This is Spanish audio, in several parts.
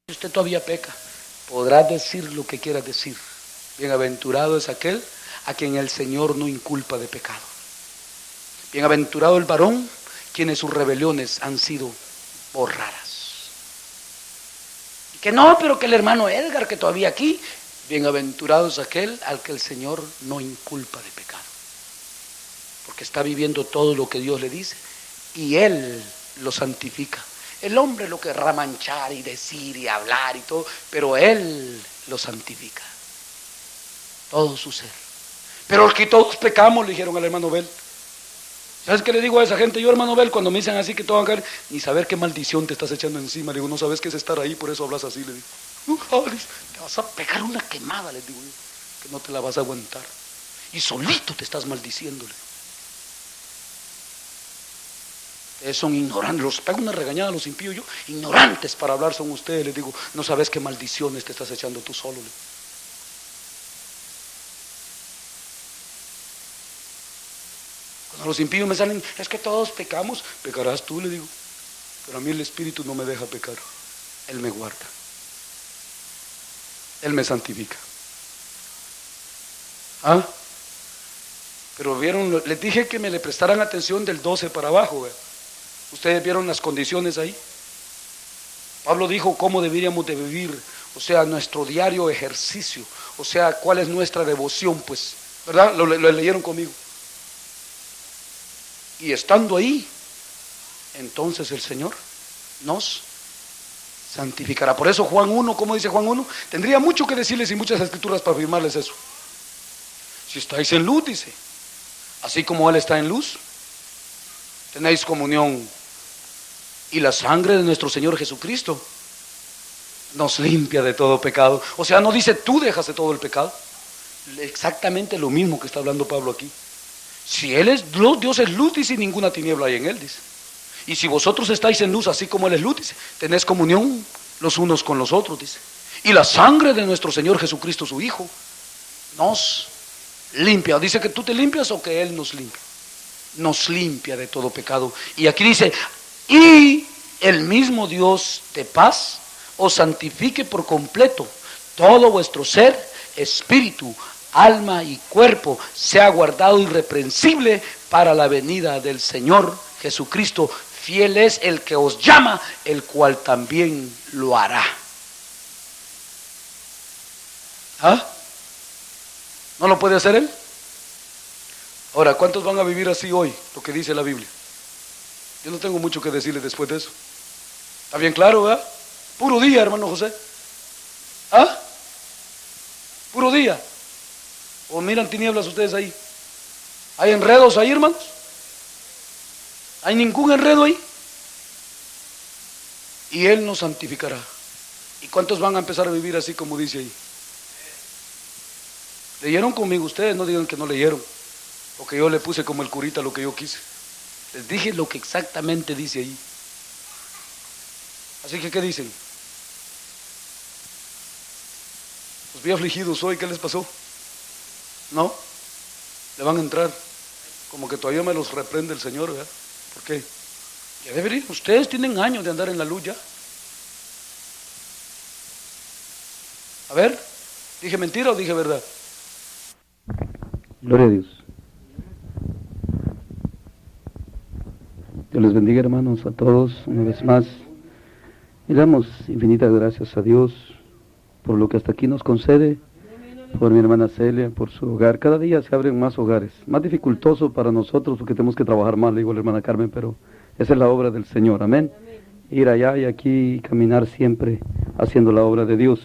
Si usted todavía peca, podrá decir lo que quiera decir. Bienaventurado es aquel a quien el Señor no inculpa de pecado. Bienaventurado el varón, quienes sus rebeliones han sido borradas. Y que no, pero que el hermano Edgar, que todavía aquí, bienaventurado es aquel al que el Señor no inculpa de pecado. Porque está viviendo todo lo que Dios le dice y Él lo santifica. El hombre lo querrá manchar y decir y hablar y todo, pero Él lo santifica. Todo su ser. Pero aquí todos pecamos, le dijeron al hermano Bel. ¿Sabes qué le digo a esa gente? Yo, hermano Bel, cuando me dicen así que todo van a caer, ni saber qué maldición te estás echando encima. Le digo, no sabes qué es estar ahí, por eso hablas así. Le digo, no, te vas a pegar una quemada, les digo yo, que no te la vas a aguantar. Y solito te estás maldiciéndole. Son ignorantes, los pego una regañada a los impíos yo, ignorantes para hablar son ustedes, les digo, no sabes qué maldiciones te estás echando tú solo. Cuando los impíos me salen, es que todos pecamos, pecarás tú, le digo, pero a mí el Espíritu no me deja pecar, Él me guarda, Él me santifica. ¿Ah? Pero vieron, les dije que me le prestaran atención del 12 para abajo, ¿ve? Ustedes vieron las condiciones ahí. Pablo dijo cómo deberíamos de vivir, o sea, nuestro diario ejercicio, o sea, cuál es nuestra devoción, pues, ¿verdad? Lo leyeron conmigo. Y estando ahí, entonces el Señor nos santificará. Por eso Juan 1, ¿cómo dice Juan 1? Tendría mucho que decirles y muchas escrituras para afirmarles eso. Si estáis en luz, dice, así como Él está en luz, tenéis comunión. Y la sangre de nuestro Señor Jesucristo nos limpia de todo pecado. O sea, no dice tú dejas de todo el pecado. Exactamente lo mismo que está hablando Pablo aquí. Si Él es luz, Dios es luz, dice, y ninguna tiniebla hay en Él, dice. Y si vosotros estáis en luz, así como Él es luz, dice, tenéis comunión los unos con los otros, dice. Y la sangre de nuestro Señor Jesucristo, su Hijo, nos limpia. Dice que tú te limpias o que Él nos limpia. Nos limpia de todo pecado. Y aquí dice, y el mismo Dios de paz os santifique por completo todo vuestro ser, espíritu, alma y cuerpo sea guardado irreprensible para la venida del Señor Jesucristo. Fiel es el que os llama, el cual también lo hará. ¿Ah? ¿No lo puede hacer Él? Ahora, ¿cuántos van a vivir así hoy? Lo que dice la Biblia. Yo no tengo mucho que decirles después de eso. ¿Está bien claro, verdad? Puro día, hermano José. ¿Ah? Puro día. ¿O miran tinieblas ustedes ahí? ¿Hay enredos ahí, hermanos? ¿Hay ningún enredo ahí? Y Él nos santificará. ¿Y cuántos van a empezar a vivir así como dice ahí? ¿Leyeron conmigo ustedes? No digan que no leyeron. Porque yo le puse como el curita lo que yo quise. Les dije lo que exactamente dice ahí. Así que, ¿qué dicen? Los vi afligidos hoy, ¿qué les pasó? ¿No? Le van a entrar. Como que todavía me los reprende el Señor, ¿verdad? ¿Por qué? Ya deberían. Ustedes tienen años de andar en la luz ya. A ver, ¿dije mentira o dije verdad? Gloria a Dios. Dios les bendiga, hermanos, a todos una vez más. Y damos infinitas gracias a Dios por lo que hasta aquí nos concede, por mi hermana Celia, por su hogar. Cada día se abren más hogares, más dificultoso para nosotros porque tenemos que trabajar más, le digo a la hermana Carmen, pero esa es la obra del Señor, amén. Ir allá y aquí caminar siempre haciendo la obra de Dios.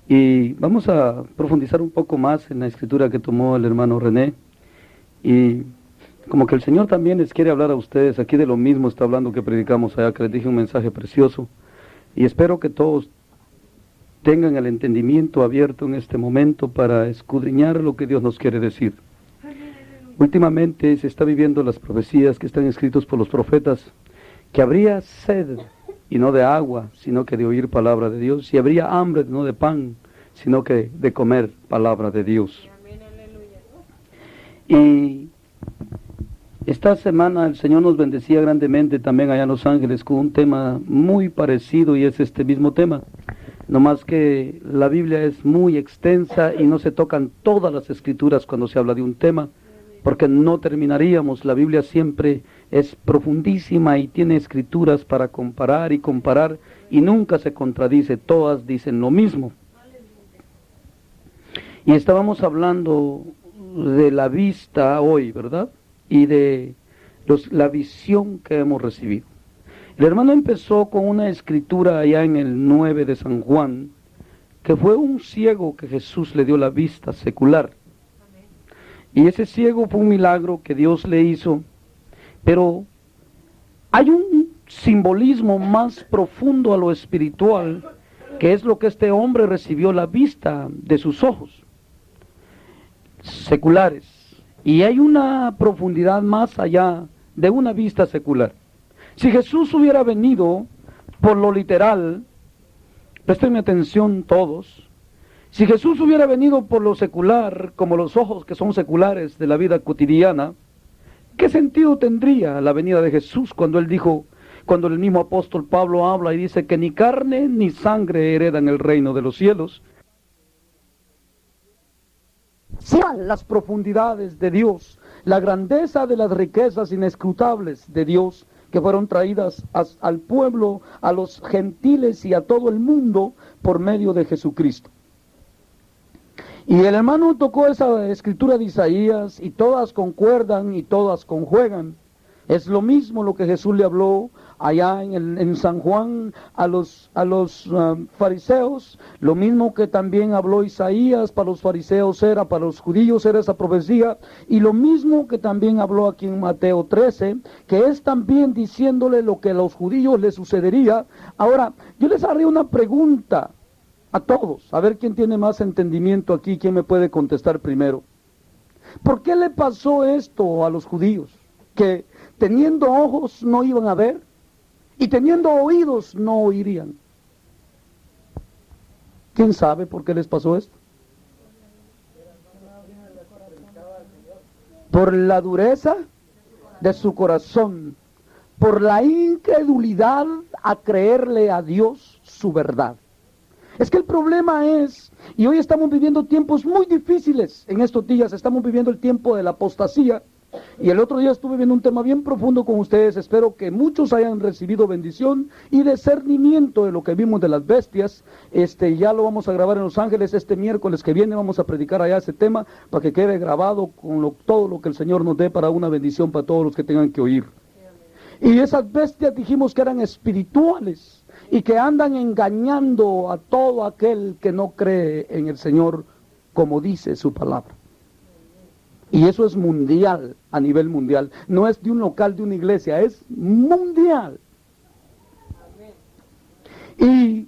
Y vamos a profundizar un poco más en la escritura que tomó el hermano René. Y como que el Señor también les quiere hablar a ustedes, aquí de lo mismo está hablando que predicamos allá, que les dije un mensaje precioso. Y espero que todos tengan el entendimiento abierto en este momento para escudriñar lo que Dios nos quiere decir. Últimamente se está viviendo las profecías que están escritas por los profetas, que habría sed, y no de agua, sino que de oír palabra de Dios, y habría hambre, no de pan, sino que de comer palabra de Dios. Y esta semana el Señor nos bendecía grandemente también allá en Los Ángeles con un tema muy parecido, y es este mismo tema. No más que la Biblia es muy extensa y no se tocan todas las escrituras cuando se habla de un tema, porque no terminaríamos. La Biblia siempre es profundísima y tiene escrituras para comparar y nunca se contradice, todas dicen lo mismo. Y estábamos hablando de la vista hoy, ¿verdad? Y de la visión que hemos recibido. El hermano empezó con una escritura allá en el 9 de San Juan, que fue un ciego que Jesús le dio la vista secular. Y ese ciego fue un milagro que Dios le hizo, pero hay un simbolismo más profundo a lo espiritual, que es lo que este hombre recibió la vista de sus ojos seculares. Y hay una profundidad más allá de una vista secular. Si Jesús hubiera venido por lo literal, préstenme atención todos, si Jesús hubiera venido por lo secular, como los ojos que son seculares de la vida cotidiana, ¿qué sentido tendría la venida de Jesús cuando él dijo, cuando el mismo apóstol Pablo habla y dice que ni carne ni sangre heredan el reino de los cielos? Sean las profundidades de Dios, la grandeza de las riquezas inescrutables de Dios que fueron traídas al pueblo, a los gentiles y a todo el mundo por medio de Jesucristo. Y el hermano tocó esa escritura de Isaías y todas concuerdan y todas conjuegan. Es lo mismo lo que Jesús le habló allá en San Juan a los fariseos, lo mismo que también habló Isaías para los fariseos era, para los judíos era esa profecía, y lo mismo que también habló aquí en Mateo 13, que es también diciéndole lo que a los judíos les sucedería. Ahora, yo les haré una pregunta a todos, a ver quién tiene más entendimiento aquí, quién me puede contestar primero. ¿Por qué le pasó esto a los judíos? Que teniendo ojos no iban a ver y teniendo oídos no oirían. ¿Quién sabe por qué les pasó esto? Por la dureza de su corazón, por la incredulidad a creerle a Dios su verdad. Es que el problema es, y hoy estamos viviendo tiempos muy difíciles en estos días, estamos viviendo el tiempo de la apostasía, y el otro día estuve viendo un tema bien profundo con ustedes, espero que muchos hayan recibido bendición y discernimiento de lo que vimos de las bestias. Ya lo vamos a grabar en Los Ángeles este miércoles que viene, vamos a predicar allá ese tema para que quede grabado con todo lo que el Señor nos dé para una bendición para todos los que tengan que oír. Y esas bestias dijimos que eran espirituales y que andan engañando a todo aquel que no cree en el Señor como dice su palabra. Y eso es mundial, a nivel mundial. No es de un local, de una iglesia, es mundial. Y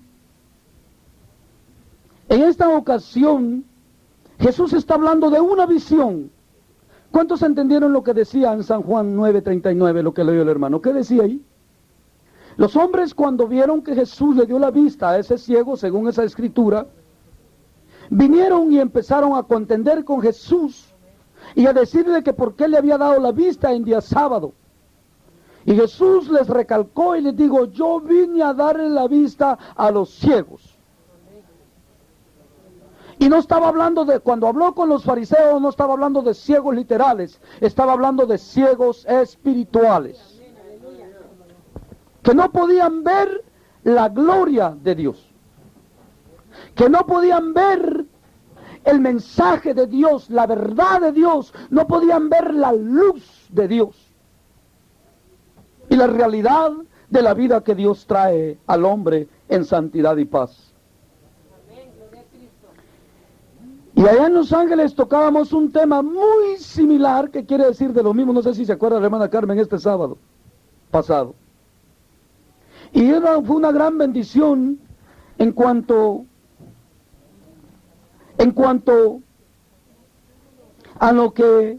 en esta ocasión, Jesús está hablando de una visión. ¿Cuántos entendieron lo que decía en San Juan 9:39, lo que leyó el hermano? ¿Qué decía ahí? Los hombres cuando vieron que Jesús le dio la vista a ese ciego, según esa escritura, vinieron y empezaron a contender con Jesús y a decirle que por qué le había dado la vista en día sábado. Y Jesús les recalcó y les dijo, yo vine a darle la vista a los ciegos. Y no estaba hablando de, cuando habló con los fariseos, no estaba hablando de ciegos literales, estaba hablando de ciegos espirituales, que no podían ver la gloria de Dios, que no podían ver el mensaje de Dios, la verdad de Dios, no podían ver la luz de Dios y la realidad de la vida que Dios trae al hombre en santidad y paz. Y allá en Los Ángeles tocábamos un tema muy similar que quiere decir de lo mismo, no sé si se acuerda la hermana Carmen este sábado pasado. Y fue una gran bendición en cuanto a lo que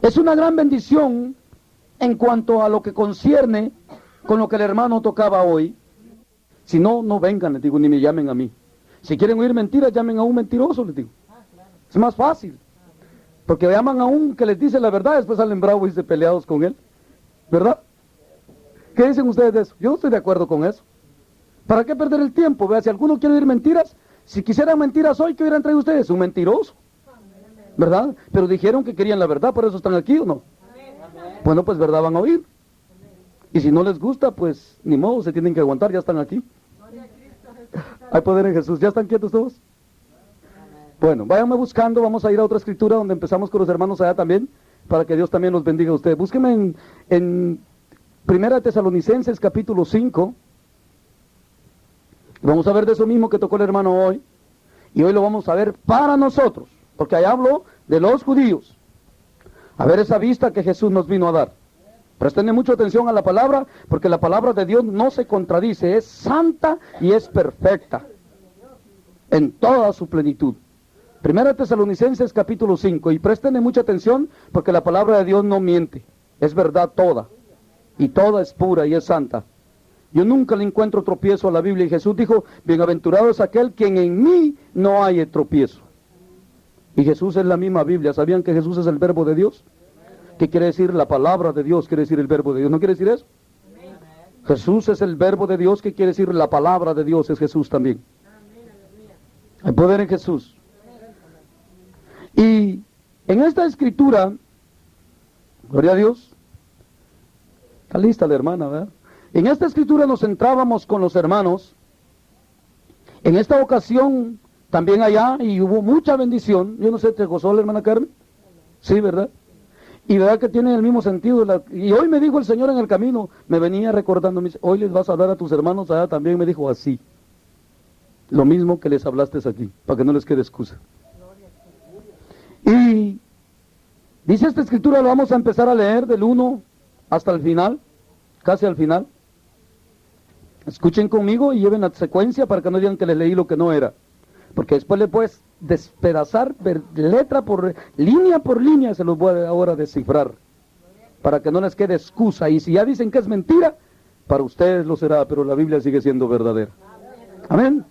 es una gran bendición en cuanto a lo que concierne con lo que el hermano tocaba hoy. Si no, no vengan, les digo, ni me llamen a mí. Si quieren oír mentiras, llamen a un mentiroso, les digo. Es más fácil. Porque llaman a un que les dice la verdad, después salen bravos y peleados con él. ¿Verdad? ¿Qué dicen ustedes de eso? Yo no estoy de acuerdo con eso. ¿Para qué perder el tiempo? Vea, si alguno quiere oír mentiras, si quisieran mentiras hoy, ¿qué hubieran traído ustedes? Un mentiroso, ¿verdad? Pero dijeron que querían la verdad, por eso están aquí, ¿o no? Bueno, pues verdad van a oír. Y si no les gusta, pues ni modo, se tienen que aguantar, ya están aquí. Hay poder en Jesús. ¿Ya están quietos todos? Bueno, váyanme buscando, vamos a ir a otra escritura donde empezamos con los hermanos allá también, para que Dios también los bendiga a ustedes. Búsquenme en Primera Tesalonicenses capítulo 5. Vamos a ver de eso mismo que tocó el hermano hoy. Y hoy lo vamos a ver para nosotros, porque ahí hablo de los judíos. A ver esa vista que Jesús nos vino a dar. Presten mucha atención a la palabra, porque la palabra de Dios no se contradice, es santa y es perfecta en toda su plenitud. Primera Tesalonicenses capítulo 5, y presten mucha atención, porque la palabra de Dios no miente, es verdad toda, y toda es pura y es santa. Yo nunca le encuentro tropiezo a la Biblia, y Jesús dijo, bienaventurado es aquel quien en mí no hay tropiezo. Y Jesús es la misma Biblia. ¿Sabían que Jesús es el verbo de Dios? ¿Qué quiere decir la palabra de Dios? Quiere decir el verbo de Dios. ¿No quiere decir eso? Amén. Jesús es el verbo de Dios. ¿Qué quiere decir la palabra de Dios? Es Jesús también. Hay poder en Jesús. Y en esta escritura, gloria a Dios, está lista la hermana, ¿verdad? En esta escritura nos centrábamos con los hermanos. En esta ocasión también allá, y hubo mucha bendición. Yo no sé, ¿te gozó la hermana Carmen? Sí, ¿verdad? Y verdad que tiene el mismo sentido. Y hoy me dijo el Señor en el camino, me venía recordando, hoy les vas a hablar a tus hermanos allá también, me dijo así. Lo mismo que les hablaste aquí, para que no les quede excusa. Y dice esta escritura, lo vamos a empezar a leer del 1 hasta el final, casi al final. Escuchen conmigo y lleven la secuencia para que no digan que les leí lo que no era. Porque después le puedes despedazar letra por línea, se los voy ahora a descifrar. Para que no les quede excusa. Y si ya dicen que es mentira, para ustedes lo será, pero la Biblia sigue siendo verdadera. Amén.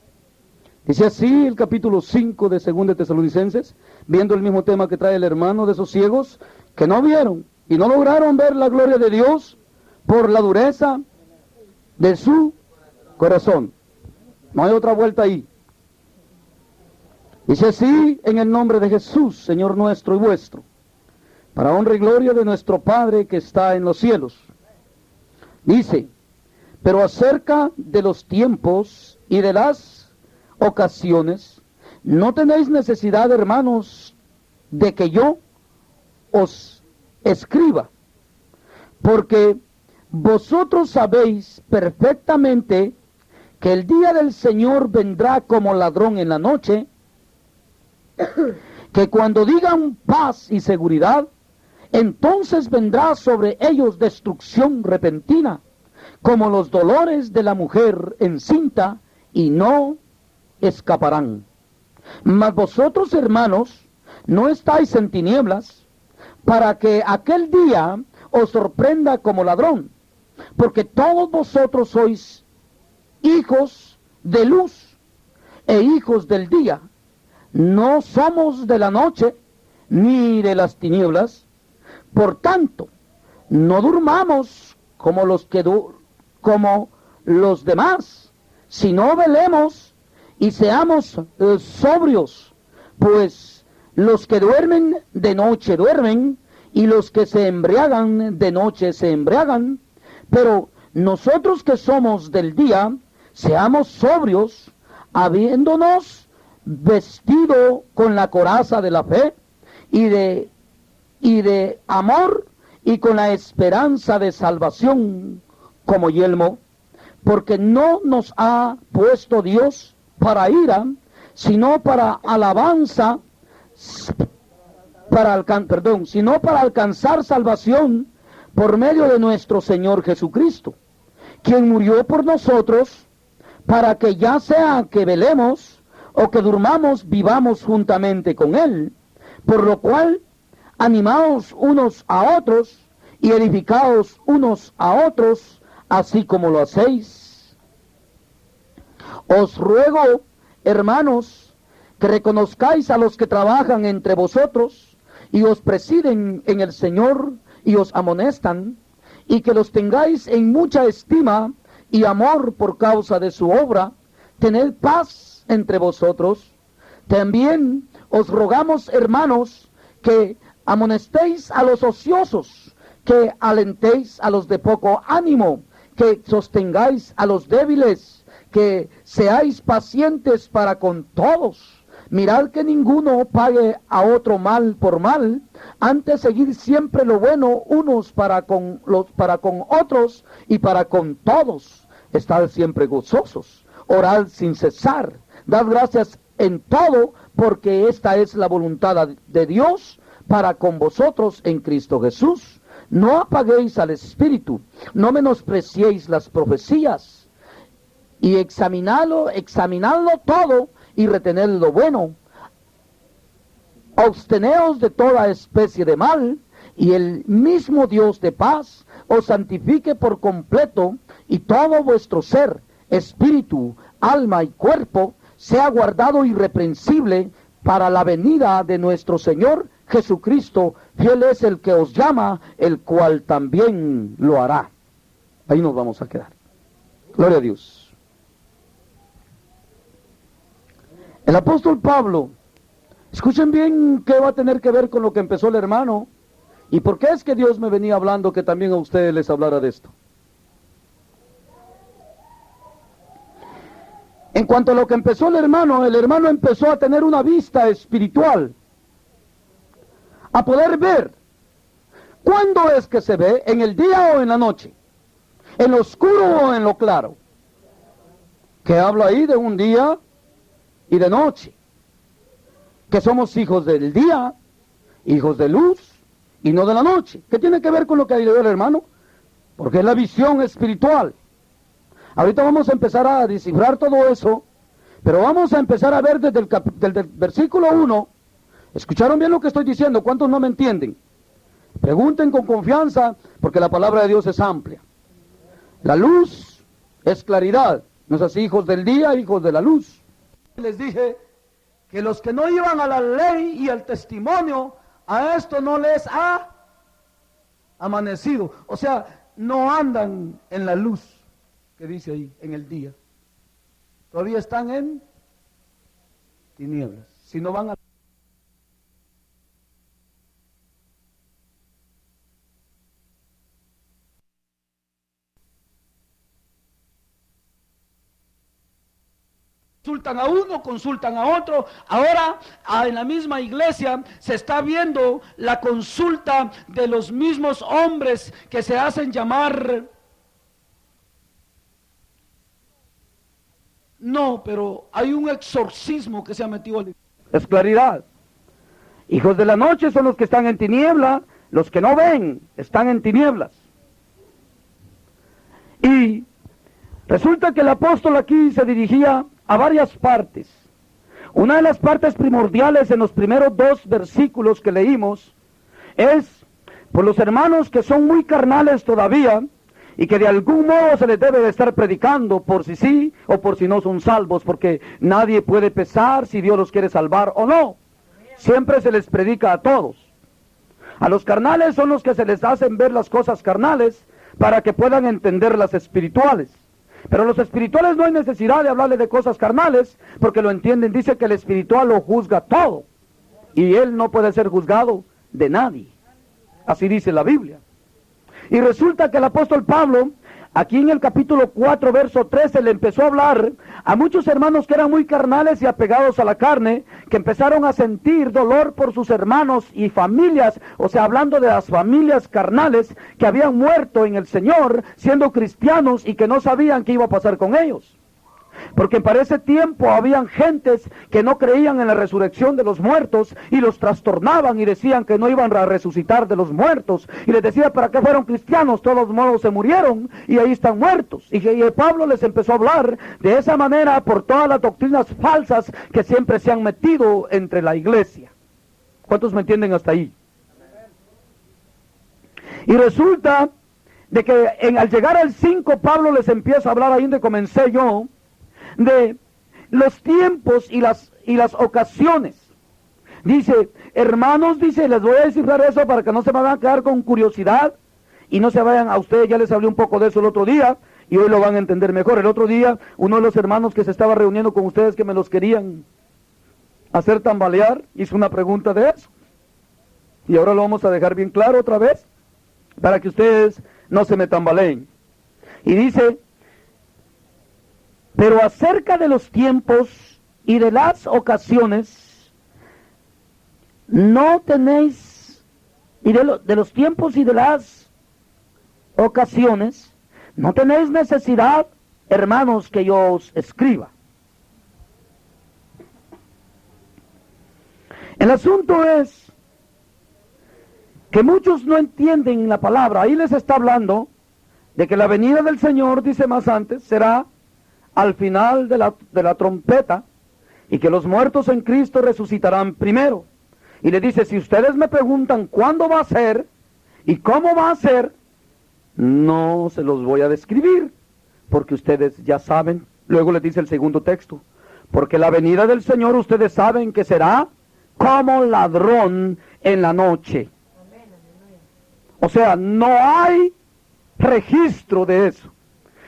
Dice así el capítulo 5 de 2 de Tesalonicenses, viendo el mismo tema que trae el hermano de esos ciegos, que no vieron y no lograron ver la gloria de Dios por la dureza de su corazón. No hay otra vuelta ahí. Dice así, en el nombre de Jesús, Señor nuestro y vuestro, para honra y gloria de nuestro Padre que está en los cielos. Dice, pero acerca de los tiempos y de las ocasiones, no tenéis necesidad, hermanos, de que yo os escriba, porque vosotros sabéis perfectamente que el día del Señor vendrá como ladrón en la noche, que cuando digan paz y seguridad, entonces vendrá sobre ellos destrucción repentina, como los dolores de la mujer encinta, y no escaparán. Mas vosotros, hermanos, no estáis en tinieblas, para que aquel día os sorprenda como ladrón, porque todos vosotros sois hijos de luz e hijos del día. No somos de la noche ni de las tinieblas. Por tanto, no durmamos como los demás, sino velemos y seamos sobrios, pues los que duermen de noche duermen, y los que se embriagan de noche se embriagan. Pero nosotros que somos del día, seamos sobrios, habiéndonos vestido con la coraza de la fe y de amor, y con la esperanza de salvación como yelmo, porque no nos ha puesto Dios para ira, sino para alabanza, sino para alcanzar salvación por medio de nuestro Señor Jesucristo, quien murió por nosotros, para que ya sea que velemos o que durmamos, vivamos juntamente con Él. Por lo cual, animaos unos a otros y edificaos unos a otros, así como lo hacéis. Os ruego, hermanos, que reconozcáis a los que trabajan entre vosotros y os presiden en el Señor y os amonestan, y que los tengáis en mucha estima, y amor por causa de su obra, tened paz entre vosotros. También os rogamos, hermanos, que amonestéis a los ociosos, que alentéis a los de poco ánimo, que sostengáis a los débiles, que seáis pacientes para con todos. Mirad que ninguno pague a otro mal por mal, antes seguir siempre lo bueno unos para con otros y para con todos. Estad siempre gozosos, orad sin cesar, dad gracias en todo, porque esta es la voluntad de Dios para con vosotros en Cristo Jesús. No apaguéis al Espíritu, no menospreciéis las profecías, y examinadlo todo, y retened lo bueno. Absteneos de toda especie de mal, y el mismo Dios de paz os santifique por completo, y todo vuestro ser, espíritu, alma y cuerpo, sea guardado irreprensible para la venida de nuestro Señor Jesucristo. Fiel es el que os llama, el cual también lo hará. Ahí nos vamos a quedar. Gloria a Dios. El apóstol Pablo, escuchen bien qué va a tener que ver con lo que empezó el hermano, y por qué es que Dios me venía hablando que también a ustedes les hablara de esto. En cuanto a lo que empezó el hermano empezó a tener una vista espiritual, a poder ver. ¿Cuándo es que se ve? ¿En el día o en la noche? ¿En lo oscuro o en lo claro? Que habla ahí de un día y de noche, que somos hijos del día, hijos de luz y no de la noche. ¿Qué tiene que ver con lo que leído el hermano? Porque es la visión espiritual. Ahorita vamos a empezar a descifrar todo eso, pero vamos a empezar a ver desde el versículo 1. ¿Escucharon bien lo que estoy diciendo? ¿Cuántos no me entienden? Pregunten con confianza, porque la palabra de Dios es amplia. La luz es claridad. ¿No es así, hijos del día, hijos de la luz? Les dije que los que no iban a la ley y al testimonio, a esto no les ha amanecido. O sea, no andan en la luz, que dice ahí, en el día. Todavía están en tinieblas. Si no van a... Consultan a uno, consultan a otro. Ahora en la misma iglesia se está viendo la consulta de los mismos hombres que se hacen llamar... No, pero hay un exorcismo que se ha metido al... Es claridad. Hijos de la noche son los que están en tiniebla, los que no ven están en tinieblas. Y resulta que el apóstol aquí se dirigía a varias partes. Una de las partes primordiales en los primeros 2 versículos que leímos es por los hermanos que son muy carnales todavía y que de algún modo se les debe de estar predicando por si sí o por si no son salvos, porque nadie puede pesar si Dios los quiere salvar o no. Siempre se les predica a todos. A los carnales son los que se les hacen ver las cosas carnales para que puedan entender las espirituales. Pero los espirituales no hay necesidad de hablarle de cosas carnales, porque lo entienden. Dice que el espiritual lo juzga todo, y él no puede ser juzgado de nadie. Así dice la Biblia. Y resulta que el apóstol Pablo, aquí en el capítulo 4, verso 13, le empezó a hablar a muchos hermanos que eran muy carnales y apegados a la carne, que empezaron a sentir dolor por sus hermanos y familias, o sea, hablando de las familias carnales que habían muerto en el Señor, siendo cristianos y que no sabían qué iba a pasar con ellos. Porque para ese tiempo habían gentes que no creían en la resurrección de los muertos y los trastornaban y decían que no iban a resucitar de los muertos. Y les decía, ¿para qué fueron cristianos? Todos modos se murieron y ahí están muertos. Y Pablo les empezó a hablar de esa manera por todas las doctrinas falsas que siempre se han metido entre la iglesia. ¿Cuántos me entienden hasta ahí? Y resulta de que al llegar al 5, Pablo les empieza a hablar ahí donde comencé yo, de los tiempos y las ocasiones. Dice, hermanos, dice, les voy a descifrar eso para que no se vayan a quedar con curiosidad y no se vayan, a ustedes ya les hablé un poco de eso el otro día, y hoy lo van a entender mejor. El otro día, uno de los hermanos que se estaba reuniendo con ustedes, que me los querían hacer tambalear, hizo una pregunta de eso. Y ahora lo vamos a dejar bien claro otra vez, para que ustedes no se me tambaleen. Y dice, pero acerca de los tiempos y de las ocasiones, no tenéis, y de los tiempos y de las ocasiones, no tenéis necesidad, hermanos, que yo os escriba. El asunto es que muchos no entienden la palabra. Ahí les está hablando de que la venida del Señor, dice más antes, será al final de la trompeta, y que los muertos en Cristo resucitarán primero. Y le dice, si ustedes me preguntan cuándo va a ser y cómo va a ser, no se los voy a describir, porque ustedes ya saben. Luego les dice el segundo texto, porque la venida del Señor ustedes saben que será como ladrón en la noche. O sea, no hay registro de eso.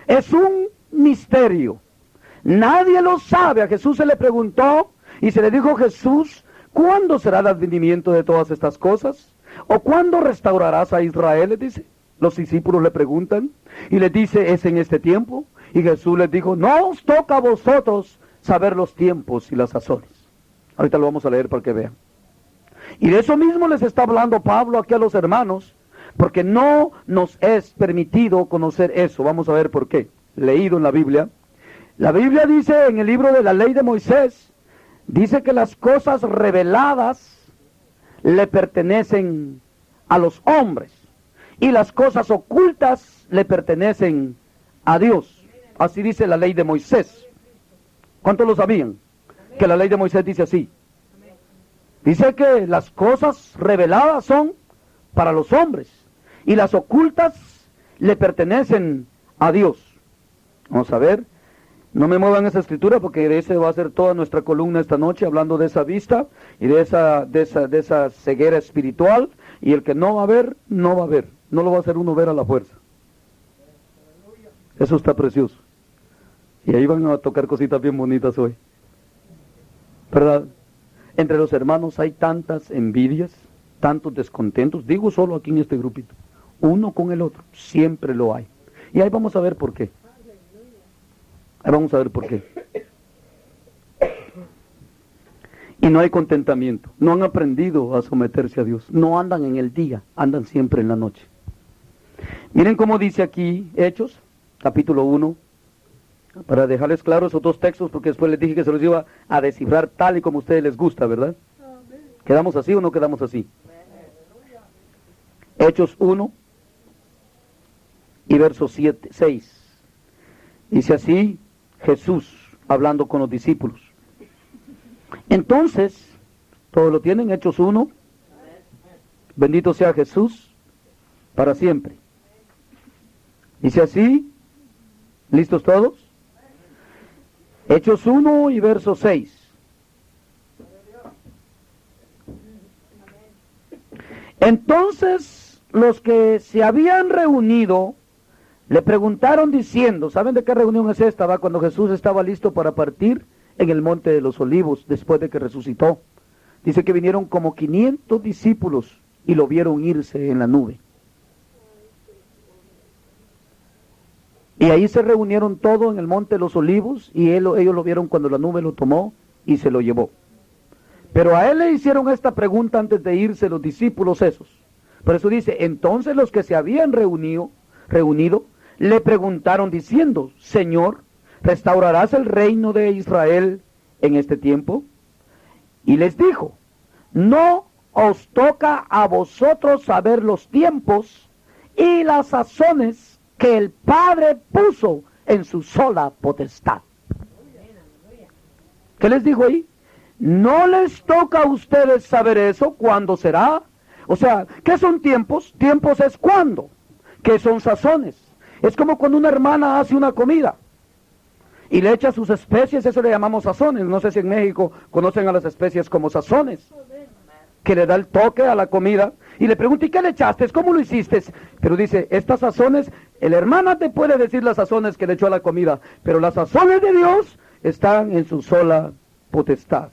Es un misterio. Nadie lo sabe. A Jesús se le preguntó y se le dijo, Jesús, ¿cuándo será el advenimiento de todas estas cosas? ¿O cuándo restaurarás a Israel? Le dice. Los discípulos le preguntan y le dice, ¿es en este tiempo? Y Jesús les dijo, no os toca a vosotros saber los tiempos y las sazones. Ahorita lo vamos a leer para que vean. Y de eso mismo les está hablando Pablo aquí a los hermanos, porque no nos es permitido conocer eso. Vamos a ver por qué. Leído en la Biblia. La Biblia dice en el libro de la ley de Moisés, dice que las cosas reveladas le pertenecen a los hombres y las cosas ocultas le pertenecen a Dios. Así dice la ley de Moisés. ¿Cuántos lo sabían? Que la ley de Moisés dice así. Dice que las cosas reveladas son para los hombres y las ocultas le pertenecen a Dios. Vamos a ver. No me muevan esa escritura, porque de ese va a ser toda nuestra columna esta noche, hablando de esa vista y de esa ceguera espiritual. Y el que no va a ver, no va a ver. No lo va a hacer uno ver a la fuerza. Eso está precioso. Y ahí van a tocar cositas bien bonitas hoy, ¿verdad? Entre los hermanos hay tantas envidias, tantos descontentos. Digo solo aquí en este grupito, uno con el otro, siempre lo hay. Y ahí vamos a ver por qué. Ahí vamos a ver por qué. Y no hay contentamiento. No han aprendido a someterse a Dios. No andan en el día, andan siempre en la noche. Miren cómo dice aquí Hechos, capítulo 1. Para dejarles claros esos dos textos, porque después les dije que se los iba a descifrar tal y como a ustedes les gusta, ¿verdad? ¿Quedamos así o no quedamos así? Hechos 1 y verso 6. Dice así Jesús hablando con los discípulos. Entonces, todos lo tienen, Hechos 1. Bendito sea Jesús para siempre. Dice así, ¿listos todos? Hechos 1 y verso 6. Entonces los que se habían reunido le preguntaron diciendo, ¿saben de qué reunión es esta? Va cuando Jesús estaba listo para partir en el monte de los olivos, después de que resucitó. Dice que vinieron como 500 discípulos y lo vieron irse en la nube. Y ahí se reunieron todos en el monte de los olivos y ellos lo vieron cuando la nube lo tomó y se lo llevó. Pero a él le hicieron esta pregunta antes de irse los discípulos esos. Por eso dice, entonces los que se habían reunido le preguntaron diciendo, Señor, ¿restaurarás el reino de Israel en este tiempo? Y les dijo, no os toca a vosotros saber los tiempos y las sazones que el Padre puso en su sola potestad. ¿Qué les dijo ahí? No les toca a ustedes saber eso, ¿cuándo será? O sea, ¿qué son tiempos? Tiempos es cuándo. ¿Qué son sazones? Es como cuando una hermana hace una comida y le echa sus especies, eso le llamamos sazones. No sé si en México conocen a las especies como sazones. que le da el toque a la comida, y le pregunta, ¿y qué le echaste? ¿Cómo lo hiciste? Pero dice, estas sazones, el hermana te puede decir las sazones que le echó a la comida, pero las sazones de Dios están en su sola potestad.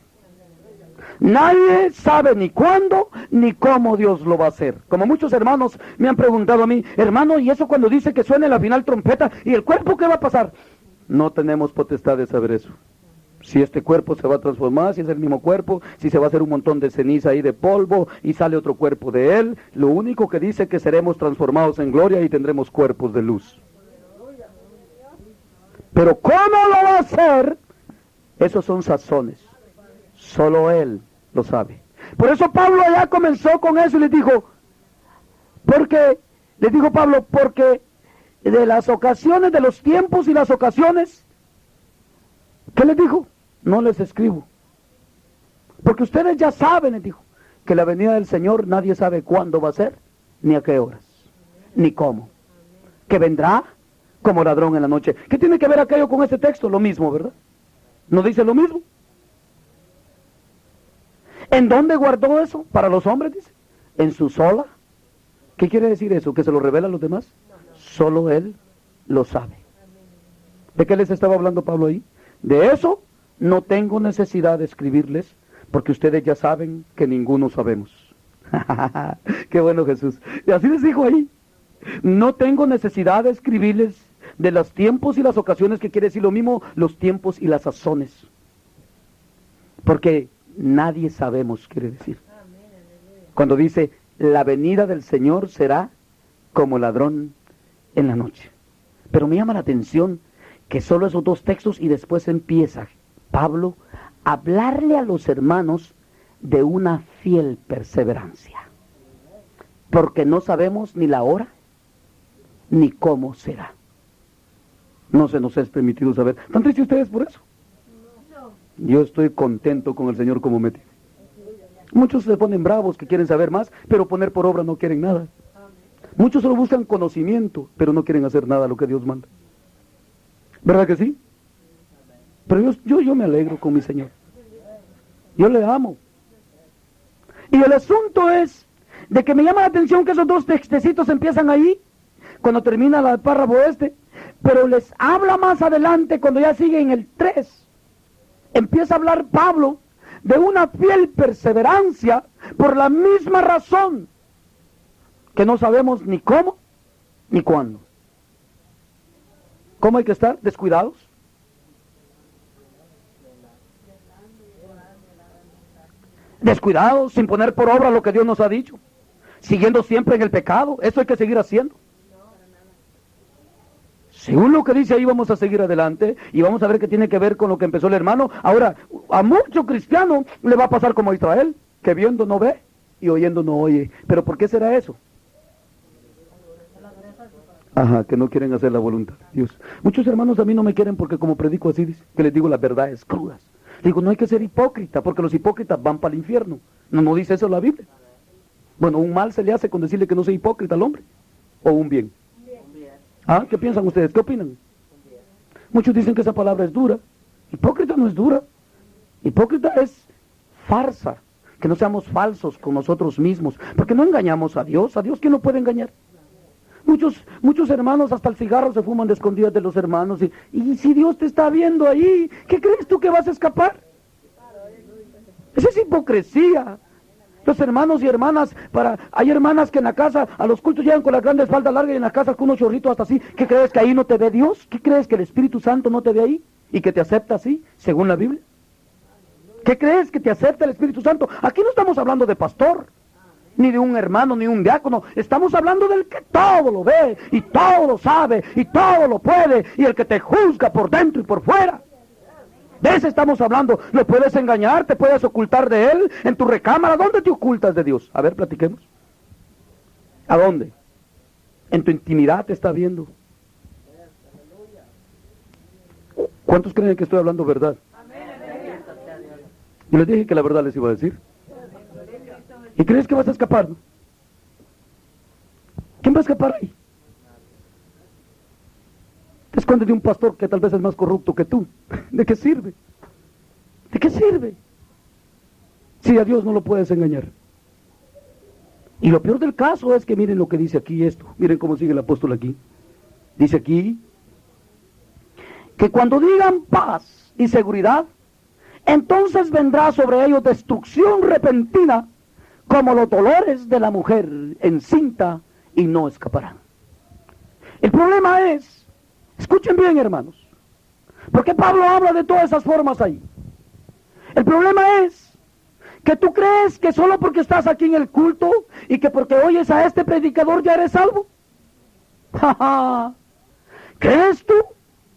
Nadie sabe ni cuándo ni cómo Dios lo va a hacer. Como muchos hermanos me han preguntado a mí, hermano, ¿y eso cuando dice que suene la final trompeta? ¿Y el cuerpo qué va a pasar? No tenemos potestad de saber eso. Si este cuerpo se va a transformar, si es el mismo cuerpo, si se va a hacer un montón de ceniza y de polvo y sale otro cuerpo de él, lo único que dice que seremos transformados en gloria y tendremos cuerpos de luz. Pero ¿cómo lo va a hacer? Esos son sazones. Solo Él lo sabe. Por eso Pablo ya comenzó con eso y les dijo, porque de las ocasiones, de los tiempos y las ocasiones, ¿qué les dijo? No les escribo. Porque ustedes ya saben, les dijo, que la venida del Señor nadie sabe cuándo va a ser, ni a qué horas, ni cómo. Que vendrá como ladrón en la noche. ¿Qué tiene que ver aquello con este texto? Lo mismo, ¿verdad? ¿No dice lo mismo? ¿En dónde guardó eso? Para los hombres, dice. En su sola. ¿Qué quiere decir eso? ¿Que se lo revela a los demás? Solo Él lo sabe. ¿De qué les estaba hablando Pablo ahí? De eso no tengo necesidad de escribirles, porque ustedes ya saben que ninguno sabemos. Qué bueno, Jesús. Y así les dijo ahí. No tengo necesidad de escribirles de los tiempos y las ocasiones, que quiere decir lo mismo, los tiempos y las sazones. Porque nadie sabemos, quiere decir. Cuando dice, la venida del Señor será como ladrón en la noche. Pero me llama la atención que solo esos dos textos y después empieza Pablo a hablarle a los hermanos de una fiel perseverancia. Porque no sabemos ni la hora ni cómo será. No se nos es permitido saber. ¿Están tristes ustedes por eso? Yo estoy contento con el Señor como me tiene. Muchos se ponen bravos que quieren saber más, pero poner por obra no quieren nada. Muchos solo buscan conocimiento, pero no quieren hacer nada lo que Dios manda. ¿Verdad que sí? Pero yo me alegro con mi Señor. Yo le amo. Y el asunto es de que me llama la atención que esos dos textecitos empiezan ahí, cuando termina el párrafo este, pero les habla más adelante cuando ya sigue en el 3. Empieza a hablar Pablo de una fiel perseverancia por la misma razón que no sabemos ni cómo ni cuándo. ¿Cómo hay que estar? Descuidados. Descuidados, sin poner por obra lo que Dios nos ha dicho. Siguiendo siempre en el pecado. Eso hay que seguir haciendo. Según lo que dice ahí, vamos a seguir adelante y vamos a ver qué tiene que ver con lo que empezó el hermano. Ahora, a mucho cristiano le va a pasar como a Israel, que viendo no ve y oyendo no oye. ¿Pero por qué será eso? Ajá, que no quieren hacer la voluntad de Dios. Muchos hermanos a mí no me quieren porque como predico así, dice, que les digo las verdades crudas. Digo, no hay que ser hipócrita, porque los hipócritas van para el infierno. No dice eso la Biblia. Bueno, un mal se le hace con decirle que no sea hipócrita al hombre, o un bien. ¿Ah? ¿Qué piensan ustedes? ¿Qué opinan? Muchos dicen que esa palabra es dura. Hipócrita no es dura. Hipócrita es farsa. Que no seamos falsos con nosotros mismos. Porque no engañamos a Dios. ¿A Dios quién lo puede engañar? Muchos hermanos hasta el cigarro se fuman de escondidas de los hermanos. Y si Dios te está viendo ahí, ¿qué crees tú que vas a escapar? Esa es hipocresía. Los hermanos y hermanas, hay hermanas que en la casa, a los cultos llegan con la grande espalda larga y en la casa con unos chorritos hasta así. ¿Qué crees que ahí no te ve Dios? ¿Qué crees que el Espíritu Santo no te ve ahí? Y que te acepta así, según la Biblia. ¿Qué crees que te acepta el Espíritu Santo? Aquí no estamos hablando de pastor, ni de un hermano, ni un diácono. Estamos hablando del que todo lo ve, y todo lo sabe, y todo lo puede, y el que te juzga por dentro y por fuera. De ese estamos hablando. Lo puedes engañar, te puedes ocultar de él en tu recámara. ¿Dónde te ocultas de Dios? A ver, platiquemos. ¿A dónde? En tu intimidad te está viendo. ¿Cuántos creen que estoy hablando verdad? Y les dije que la verdad les iba a decir. ¿Y crees que vas a escapar? ¿Quién va a escapar ahí? Te escondes de un pastor que tal vez es más corrupto que tú. ¿De qué sirve? ¿De qué sirve? Si a Dios no lo puedes engañar. Y lo peor del caso es que miren lo que dice aquí esto. Miren cómo sigue el apóstol aquí. Dice aquí que cuando digan paz y seguridad, entonces vendrá sobre ellos destrucción repentina, como los dolores de la mujer encinta, y no escaparán. El problema es, escuchen bien, hermanos, porque Pablo habla de todas esas formas ahí. El problema es que tú crees que solo porque estás aquí en el culto y que porque oyes a este predicador ya eres salvo. ¿Crees tú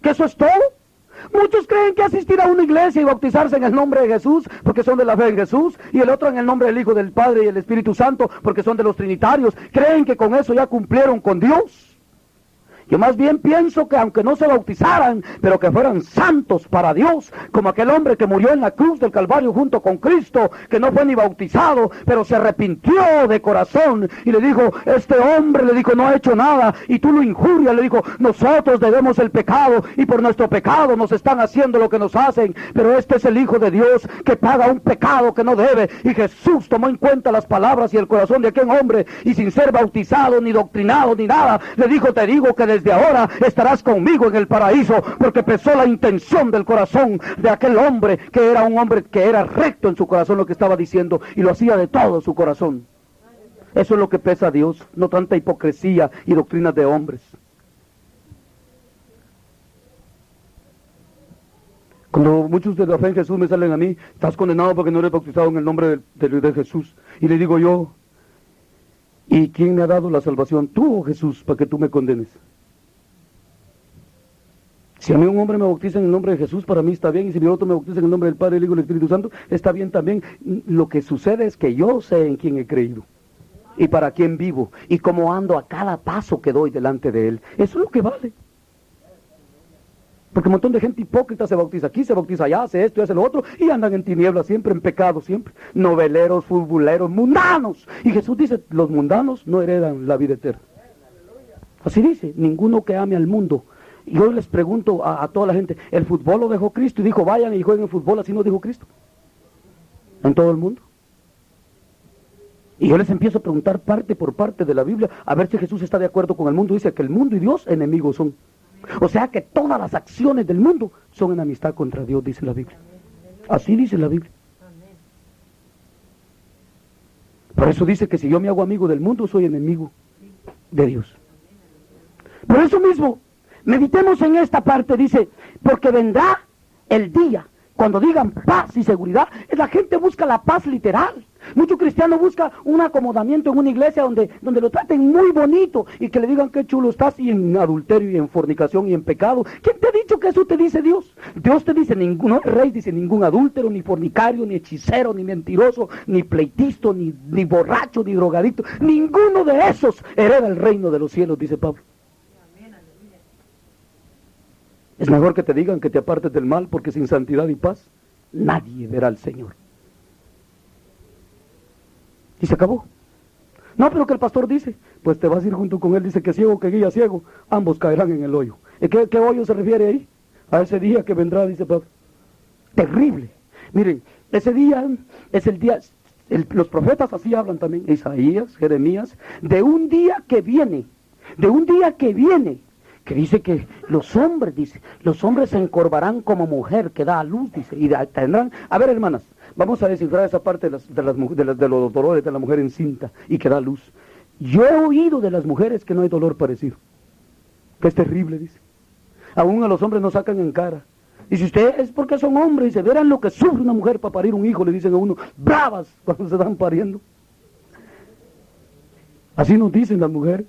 que eso es todo? Muchos creen que asistir a una iglesia y bautizarse en el nombre de Jesús, porque son de la fe en Jesús, y el otro en el nombre del Hijo, del Padre y el Espíritu Santo, porque son de los trinitarios, creen que con eso ya cumplieron con Dios. Yo más bien pienso que aunque no se bautizaran, pero que fueran santos para Dios, como aquel hombre que murió en la cruz del Calvario junto con Cristo, que no fue ni bautizado, pero se arrepintió de corazón, y le dijo, este hombre, le dijo, no ha hecho nada, y tú lo injurias, le dijo, nosotros debemos el pecado, y por nuestro pecado nos están haciendo lo que nos hacen, pero este es el Hijo de Dios, que paga un pecado que no debe, y Jesús tomó en cuenta las palabras y el corazón de aquel hombre, y sin ser bautizado, ni doctrinado, ni nada, le dijo, te digo que desde ahora estarás conmigo en el paraíso, porque pesó la intención del corazón de aquel hombre, que era un hombre que era recto en su corazón lo que estaba diciendo, y lo hacía de todo su corazón. Eso es lo que pesa a Dios, no tanta hipocresía y doctrinas de hombres. Cuando muchos de la fe en Jesús me salen a mí, estás condenado porque no eres bautizado en el nombre de Jesús, y le digo yo, ¿y quién me ha dado la salvación? ¿Tú o Jesús, para que tú me condenes? Si a mí un hombre me bautiza en el nombre de Jesús, para mí está bien, y si mi otro me bautiza en el nombre del Padre, el Hijo y el Espíritu Santo, está bien también. Lo que sucede es que yo sé en quién he creído, y para quién vivo, y cómo ando a cada paso que doy delante de Él. Eso es lo que vale. Porque un montón de gente hipócrita se bautiza aquí, se bautiza allá, hace esto y hace lo otro, y andan en tinieblas siempre, en pecado siempre. Noveleros, futboleros, mundanos. Y Jesús dice, los mundanos no heredan la vida eterna. Así dice, ninguno que ame al mundo. Y yo les pregunto a toda la gente, ¿el fútbol lo dejó Cristo y dijo, vayan y jueguen fútbol? Así nos dijo Cristo. En todo el mundo. Y yo les empiezo a preguntar parte por parte de la Biblia, a ver si Jesús está de acuerdo con el mundo. Dice que el mundo y Dios enemigos son. O sea que todas las acciones del mundo son en amistad contra Dios, dice la Biblia. Así dice la Biblia. Por eso dice que si yo me hago amigo del mundo, soy enemigo de Dios. Por eso mismo, meditemos en esta parte, dice, porque vendrá el día, cuando digan paz y seguridad, la gente busca la paz literal. Muchos cristianos buscan un acomodamiento en una iglesia donde lo traten muy bonito y que le digan qué chulo estás, y en adulterio y en fornicación y en pecado. ¿Quién te ha dicho que eso te dice Dios? Dios te dice, no el rey dice ningún adúltero, ni fornicario, ni hechicero, ni mentiroso, ni pleitisto, ni borracho, ni drogadicto. Ninguno de esos hereda el reino de los cielos, dice Pablo. Es mejor que te digan que te apartes del mal, porque sin santidad y paz nadie verá al Señor. Y se acabó. No, pero que el pastor dice, pues te vas a ir junto con él, dice que ciego que guía ciego, ambos caerán en el hoyo. ¿Y qué hoyo se refiere ahí? A ese día que vendrá, dice Pablo. Terrible. Miren, ese día es el día, los profetas así hablan también, Isaías, Jeremías, de un día que viene, que dice que los hombres, dice, los hombres se encorvarán como mujer que da a luz, dice, y tendrán, a ver hermanas, vamos a descifrar esa parte de los dolores de la mujer encinta y que da luz. Yo he oído de las mujeres que no hay dolor parecido, que es terrible, dice. Aún a los hombres nos sacan en cara. Y si usted es porque son hombres, y se verán lo que sufre una mujer para parir un hijo, le dicen a uno, bravas cuando se están pariendo. Así nos dicen las mujeres.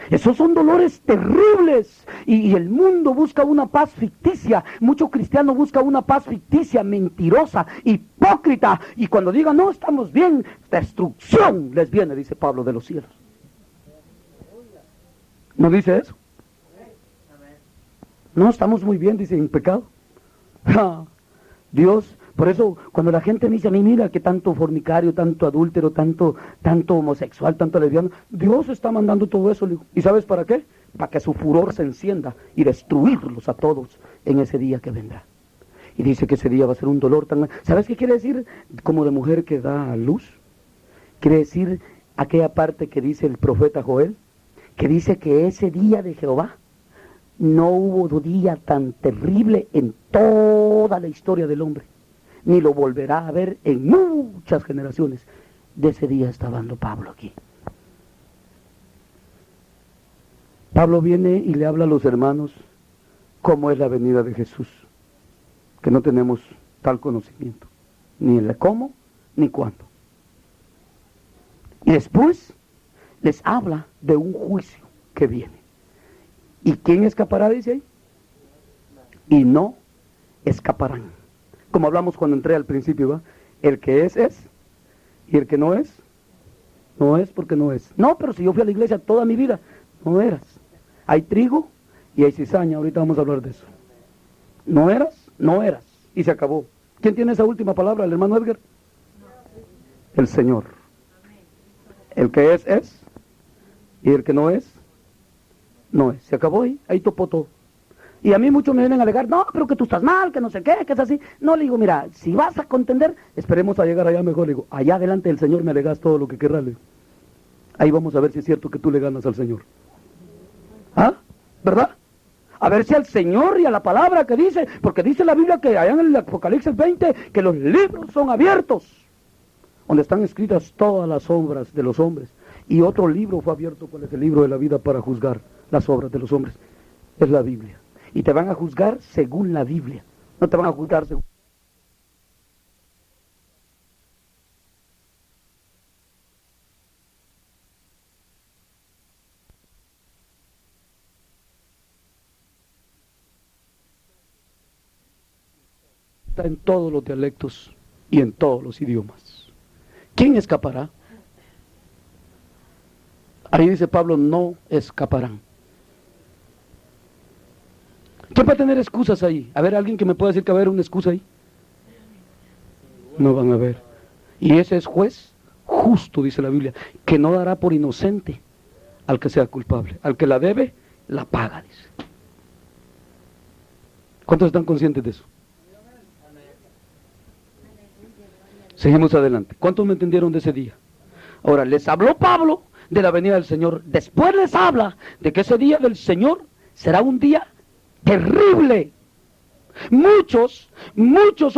Esos son dolores terribles, y el mundo busca una paz ficticia. Mucho cristiano busca una paz ficticia, mentirosa, hipócrita, y cuando digan no, estamos bien, destrucción les viene, dice Pablo, de los cielos. ¿No dice eso? No, estamos muy bien, dice, en pecado. Dios, por eso cuando la gente me dice a mí, mira que tanto fornicario, tanto adúltero, tanto homosexual, tanto lesbiano, Dios está mandando todo eso. ¿Y sabes para qué? Para que su furor se encienda y destruirlos a todos en ese día que vendrá. Y dice que ese día va a ser un dolor tan... ¿Sabes qué quiere decir como de mujer que da a luz? Quiere decir aquella parte que dice el profeta Joel, que dice que ese día de Jehová no hubo día tan terrible en toda la historia del hombre, ni lo volverá a ver en muchas generaciones. De ese día está hablando Pablo aquí. Pablo viene y le habla a los hermanos cómo es la venida de Jesús, que no tenemos tal conocimiento, ni el cómo, ni cuándo. Y después les habla de un juicio que viene. ¿Y quién escapará? Dice ahí. Y no escaparán. Como hablamos cuando entré al principio, ¿va? El que es, y el que no es porque no es. No, pero si yo fui a la iglesia toda mi vida, no eras. Hay trigo y hay cizaña, ahorita vamos a hablar de eso. No eras, y se acabó. ¿Quién tiene esa última palabra? ¿El hermano Edgar? El Señor. El que es, y el que no es. Se acabó ahí topó todo. Y a mí muchos me vienen a alegar, no, pero que tú estás mal, que no sé qué, que es así. No, le digo, mira, si vas a contender, esperemos a llegar allá mejor. Le digo, allá delante del Señor me alegas todo lo que querrás. Le digo. Ahí vamos a ver si es cierto que tú le ganas al Señor. ¿Ah? ¿Verdad? A ver si al Señor y a la palabra que dice, porque dice la Biblia que allá en el Apocalipsis 20, que los libros son abiertos, donde están escritas todas las obras de los hombres. Y otro libro fue abierto, ¿cuál es el libro de la vida para juzgar las obras de los hombres? Es la Biblia. Y te van a juzgar según la Biblia. No te van a juzgar según... Está en todos los dialectos y en todos los idiomas. ¿Quién escapará? Ahí dice Pablo, no escaparán. ¿Quién va a tener excusas ahí? A ver, alguien que me pueda decir que va a haber una excusa ahí. No van a haber. Y ese es juez justo, dice la Biblia, que no dará por inocente al que sea culpable. Al que la debe, la paga, dice. ¿Cuántos están conscientes de eso? Seguimos adelante. ¿Cuántos me entendieron de ese día? Ahora, les habló Pablo de la venida del Señor. Después les habla de que ese día del Señor será un día terrible. Muchos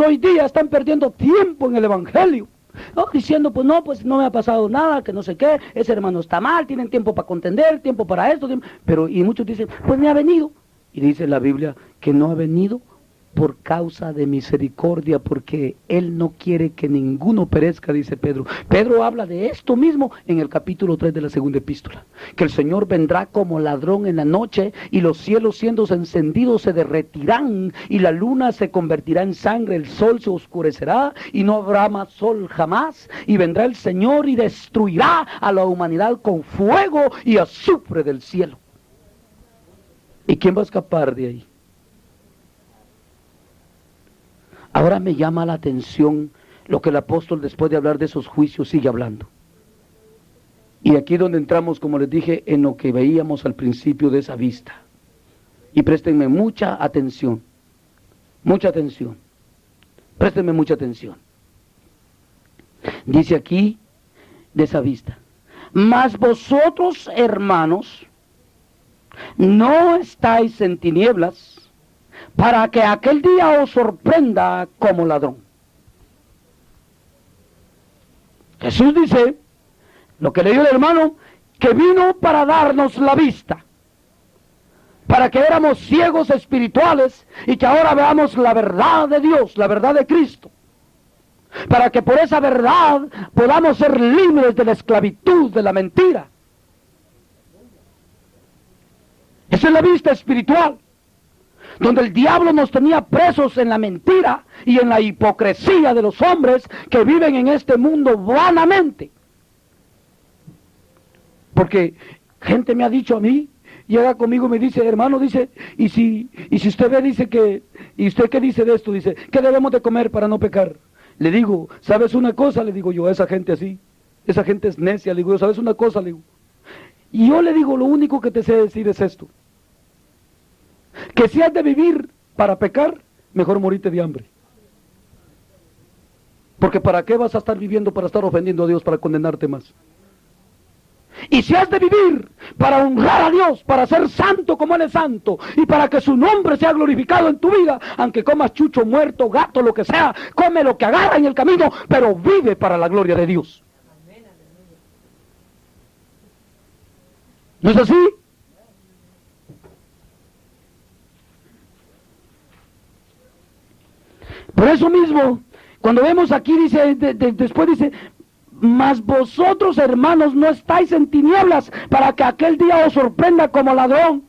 hoy día están perdiendo tiempo en el Evangelio. ¿No? Diciendo, pues no me ha pasado nada, que no sé qué, ese hermano está mal, tienen tiempo para contender, tiempo para esto, pero y muchos dicen, pues me ha venido. Y dice la Biblia que no ha venido por causa de misericordia, porque Él no quiere que ninguno perezca, dice Pedro. Pedro habla de esto mismo en el capítulo 3 de la segunda epístola, que el Señor vendrá como ladrón en la noche, y los cielos siendo encendidos se derretirán, y la luna se convertirá en sangre, el sol se oscurecerá, y no habrá más sol jamás, y vendrá el Señor y destruirá a la humanidad con fuego y azufre del cielo. ¿Y quién va a escapar de ahí? Ahora me llama la atención lo que el apóstol, después de hablar de esos juicios, sigue hablando. Y aquí donde entramos, como les dije, en lo que veíamos al principio de esa vista. Y préstenme mucha atención. Mucha atención. Préstenme mucha atención. Dice aquí de esa vista: mas vosotros, hermanos, no estáis en tinieblas, para que aquel día os sorprenda como ladrón. Jesús dice, lo que leyó el hermano, que vino para darnos la vista, para que éramos ciegos espirituales y que ahora veamos la verdad de Dios, la verdad de Cristo, para que por esa verdad podamos ser libres de la esclavitud, de la mentira. Esa es la vista espiritual, donde el diablo nos tenía presos en la mentira y en la hipocresía de los hombres que viven en este mundo vanamente. Porque gente me ha dicho a mí, llega conmigo y me dice, hermano, dice, y si usted ve, dice que, ¿y usted qué dice de esto? Dice, ¿qué debemos de comer para no pecar? Le digo, ¿sabes una cosa? Le digo yo a esa gente así, esa gente es necia, le digo yo, ¿sabes una cosa? Le digo, y yo le digo, lo único que te sé decir es esto: que si has de vivir para pecar, mejor morirte de hambre. Porque ¿para qué vas a estar viviendo para estar ofendiendo a Dios, para condenarte más? Y si has de vivir para honrar a Dios, para ser santo como Él es santo, y para que su nombre sea glorificado en tu vida, aunque comas chucho, muerto, gato, lo que sea, come lo que agarra en el camino, pero vive para la gloria de Dios. ¿No es así? Por eso mismo, cuando vemos aquí, dice, después dice, mas vosotros, hermanos, no estáis en tinieblas para que aquel día os sorprenda como ladrón.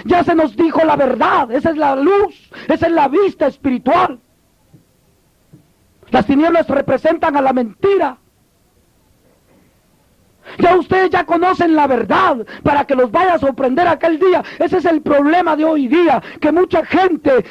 Ya se nos dijo la verdad, esa es la luz, esa es la vista espiritual. Las tinieblas representan a la mentira. Ya ustedes ya conocen la verdad para que los vaya a sorprender aquel día. Ese es el problema de hoy día, que mucha gente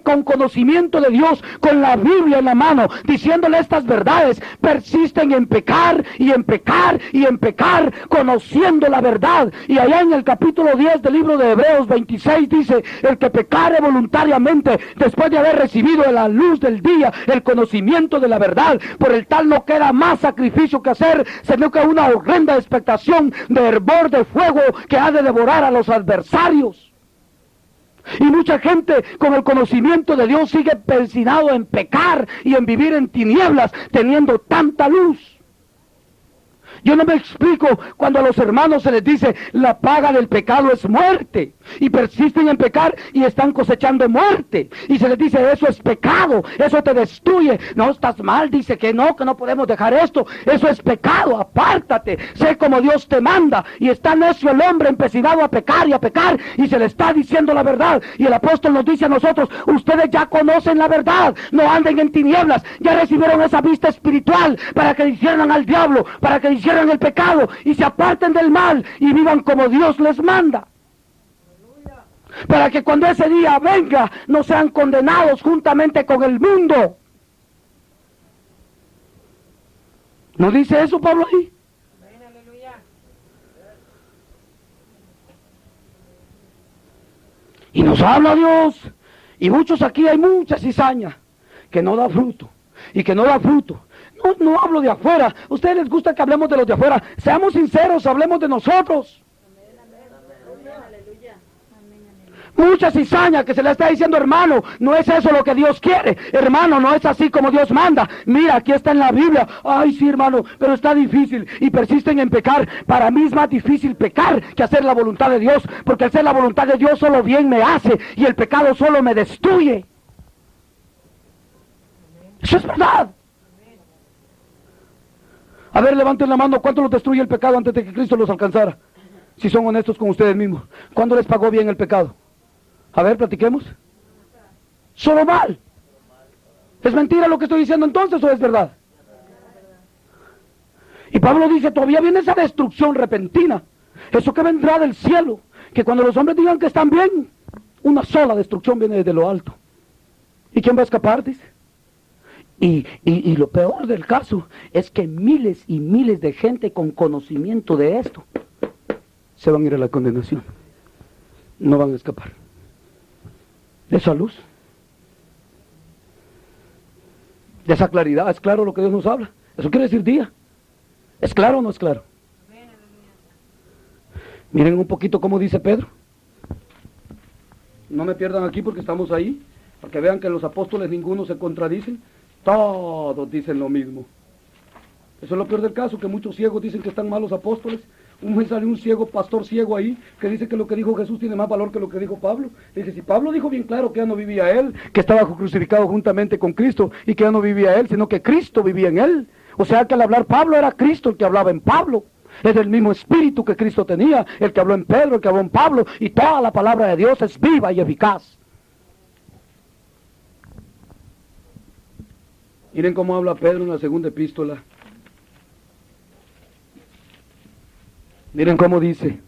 con conocimiento de Dios, con la Biblia en la mano, diciéndole estas verdades, persisten en pecar y en pecar y en pecar, conociendo la verdad. Y allá en el capítulo 10 del libro de Hebreos 26 dice, el que pecare voluntariamente después de haber recibido la luz del día, el conocimiento de la verdad, por el tal no queda más sacrificio que hacer, sino que una horrenda expectación de hervor de fuego que ha de devorar a los adversarios. Y mucha gente con el conocimiento de Dios sigue persinado en pecar y en vivir en tinieblas, teniendo tanta luz. Yo no me explico cuando a los hermanos se les dice la paga del pecado es muerte, y persisten en pecar y están cosechando muerte, y se les dice eso es pecado, eso te destruye. No, estás mal, dice que no podemos dejar esto, eso es pecado, apártate, sé como Dios te manda. Y está necio el hombre empecinado a pecar, y se le está diciendo la verdad. Y el apóstol nos dice a nosotros, ustedes ya conocen la verdad, no anden en tinieblas, ya recibieron esa vista espiritual para que hicieran al diablo, para que hicieran el pecado y se aparten del mal y vivan como Dios les manda, para que cuando ese día venga no sean condenados juntamente con el mundo. ¿No dice eso Pablo ahí? Y nos habla Dios, y muchos aquí hay mucha cizaña que no da fruto, y que no da fruto. No hablo de afuera. A ustedes les gusta que hablemos de los de afuera. Seamos sinceros, hablemos de nosotros. Mucha cizaña que se le está diciendo, hermano, no es eso lo que Dios quiere. Hermano, no es así como Dios manda. Mira, aquí está en la Biblia. Ay, sí, hermano, pero está difícil. Y persisten en pecar. Para mí es más difícil pecar que hacer la voluntad de Dios. Porque hacer la voluntad de Dios solo bien me hace. Y el pecado solo me destruye. Eso es verdad. A ver, levanten la mano, ¿cuánto los destruye el pecado antes de que Cristo los alcanzara? Si son honestos con ustedes mismos. ¿Cuándo les pagó bien el pecado? A ver, platiquemos. Solo mal. ¿Es mentira lo que estoy diciendo entonces o es verdad? Y Pablo dice, todavía viene esa destrucción repentina. Eso que vendrá del cielo. Que cuando los hombres digan que están bien, una sola destrucción viene desde lo alto. ¿Y quién va a escapar? Dice. Y lo peor del caso es que miles y miles de gente con conocimiento de esto se van a ir a la condenación. No van a escapar de esa luz, de esa claridad. ¿Es claro lo que Dios nos habla? Eso quiere decir día. ¿Es claro o no es claro? Miren un poquito cómo dice Pedro. No me pierdan aquí porque estamos ahí, para que vean que los apóstoles ninguno se contradicen. Todos dicen lo mismo. Eso es lo peor del caso, que muchos ciegos dicen que están mal los apóstoles. Me salió un ciego, pastor ciego ahí, que dice que lo que dijo Jesús tiene más valor que lo que dijo Pablo. Le dije, si Pablo dijo bien claro que ya no vivía él, que estaba crucificado juntamente con Cristo, y que ya no vivía él, sino que Cristo vivía en él. O sea que al hablar Pablo era Cristo el que hablaba en Pablo. Es el mismo espíritu que Cristo tenía, el que habló en Pedro, el que habló en Pablo, y toda la palabra de Dios es viva y eficaz. Miren cómo habla Pedro en la segunda epístola. Miren cómo dice.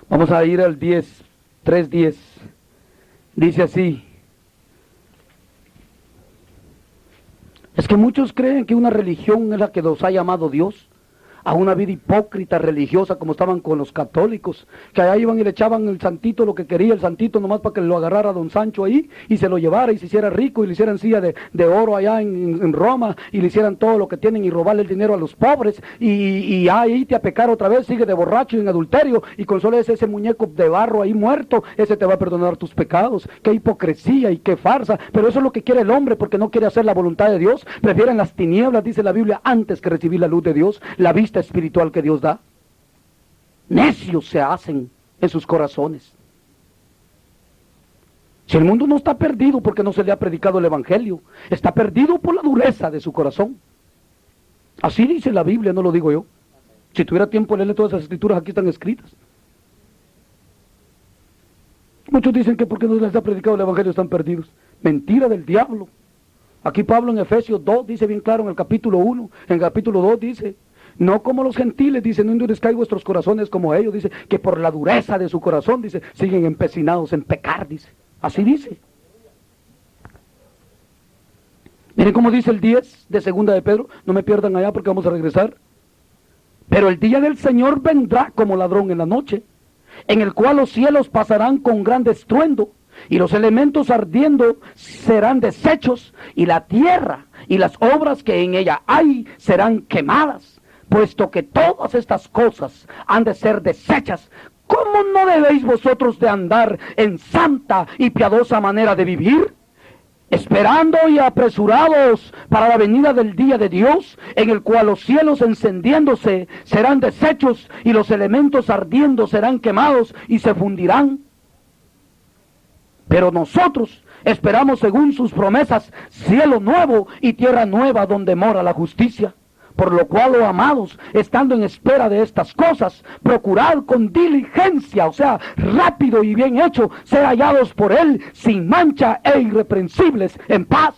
Vamos a ir al 10, 3:10. Dice así. Es que muchos creen que una religión es la que los ha llamado Dios. a una vida hipócrita, religiosa, como estaban con los católicos, que allá iban y le echaban el santito lo que quería, el santito nomás para que lo agarrara don Sancho ahí, y se lo llevara y se hiciera rico, y le hicieran silla de oro allá en Roma, y le hicieran todo lo que tienen, y robarle el dinero a los pobres, y ahí te a pecar otra vez, sigue de borracho y en adulterio, y con solo ese muñeco de barro ahí muerto, ese te va a perdonar tus pecados. Qué hipocresía y qué farsa, pero eso es lo que quiere el hombre, porque no quiere hacer la voluntad de Dios, prefieren las tinieblas, dice la Biblia, antes que recibir la luz de Dios, la vista espiritual que Dios da. Necios se hacen en sus corazones. Si el mundo no está perdido porque no se le ha predicado el evangelio, está perdido por la dureza de su corazón. Así dice la Biblia, no lo digo yo. Si tuviera tiempo de leer todas esas escrituras, aquí están escritas. Muchos dicen que porque no les ha predicado el evangelio están perdidos. Mentira del diablo. Aquí Pablo en Efesios 2 dice bien claro en el capítulo 1, en el capítulo 2 dice: no como los gentiles, dice, no endurezcáis vuestros corazones como ellos, dice, que por la dureza de su corazón, dice, siguen empecinados en pecar, dice. Así dice. Miren cómo dice el 10 de segunda de Pedro, no me pierdan allá porque vamos a regresar. Pero el día del Señor vendrá como ladrón en la noche, en el cual los cielos pasarán con gran estruendo, y los elementos ardiendo serán deshechos, y la tierra y las obras que en ella hay serán quemadas. Puesto que todas estas cosas han de ser deshechas, ¿cómo no debéis vosotros de andar en santa y piadosa manera de vivir? Esperando y apresurados para la venida del día de Dios, en el cual los cielos encendiéndose serán deshechos y los elementos ardiendo serán quemados y se fundirán. Pero nosotros esperamos según sus promesas cielo nuevo y tierra nueva donde mora la justicia. Por lo cual, oh amados, estando en espera de estas cosas, procurad con diligencia, o sea, rápido y bien hecho, ser hallados por Él, sin mancha e irreprensibles, en paz.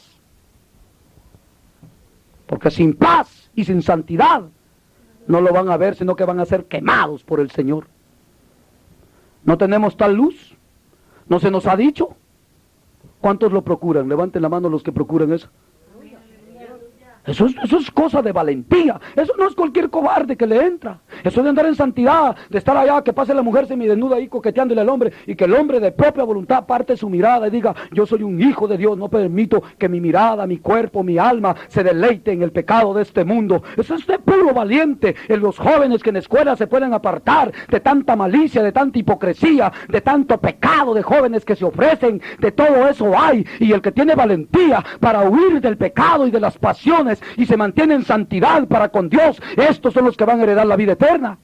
Porque sin paz y sin santidad, no lo van a ver, sino que van a ser quemados por el Señor. ¿No tenemos tal luz? ¿No se nos ha dicho? ¿Cuántos lo procuran? Levanten la mano los que procuran eso. Eso es cosa de valentía. Eso no es cualquier cobarde que le entra. Eso es de andar en santidad, de estar allá, que pase la mujer semidesnuda ahí coqueteándole al hombre, y que el hombre de propia voluntad parte su mirada y diga: yo soy un hijo de Dios, no permito que mi mirada, mi cuerpo, mi alma se deleite en el pecado de este mundo. Eso es de puro valiente. En los jóvenes que en escuela se pueden apartar de tanta malicia, de tanta hipocresía, de tanto pecado, de jóvenes que se ofrecen, de todo eso hay. Y el que tiene valentía para huir del pecado y de las pasiones y se mantiene en santidad para con Dios, estos son los que van a heredar la vida eterna.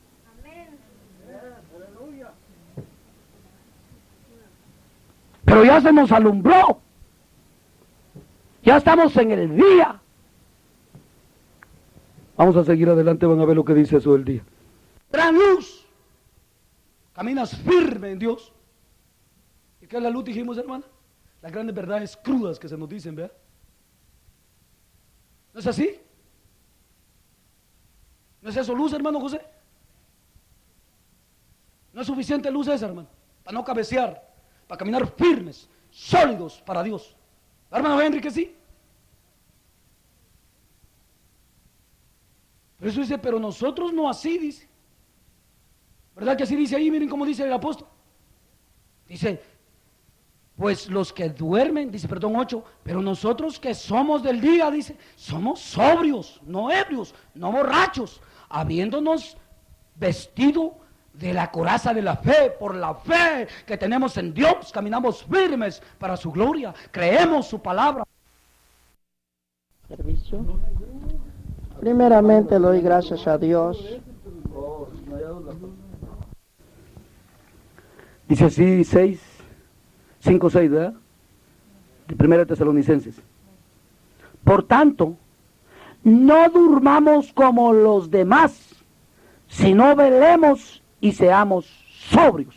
Pero ya se nos alumbró, ya estamos en el día. Vamos a seguir adelante, van a ver lo que dice eso del día. Gran luz, caminas firme en Dios. ¿Y qué es la luz, dijimos, hermana? Las grandes verdades crudas que se nos dicen, ¿verdad? ¿No es así? ¿No es eso luz, hermano José? ¿No es suficiente luz esa, hermano? Para no cabecear, para caminar firmes, sólidos para Dios. Hermano Henry, que sí. Pero eso dice, pero nosotros no así, dice. ¿Verdad que así dice ahí? Miren cómo dice el apóstol. Dice, pues los que duermen, dice, perdón, 8, pero nosotros que somos del día, dice, somos sobrios, no ebrios, no borrachos, habiéndonos vestido de la coraza de la fe, por la fe que tenemos en Dios, caminamos firmes para su gloria, creemos su palabra. Servicio. Primeramente le doy gracias a Dios. Dice así 5, 6, ¿verdad? De 1 Tesalonicenses. Por tanto, no durmamos como los demás, sino velemos y seamos sobrios.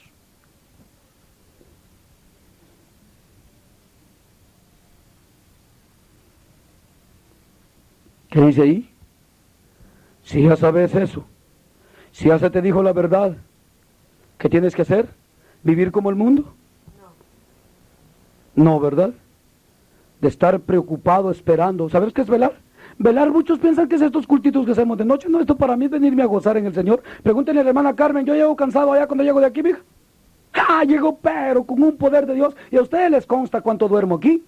¿Qué dice ahí? Si ya sabes eso, si ya se te dijo la verdad, ¿qué tienes que hacer? ¿Vivir como el mundo? No, ¿verdad? De estar preocupado, esperando. ¿Sabes qué es velar? Velar, muchos piensan que es estos cultitos que hacemos de noche. No, esto para mí es venirme a gozar en el Señor. Pregúntenle a la hermana Carmen, yo llego cansado allá cuando llego de aquí, mija. Llego pero con un poder de Dios. Y a ustedes les consta cuánto duermo aquí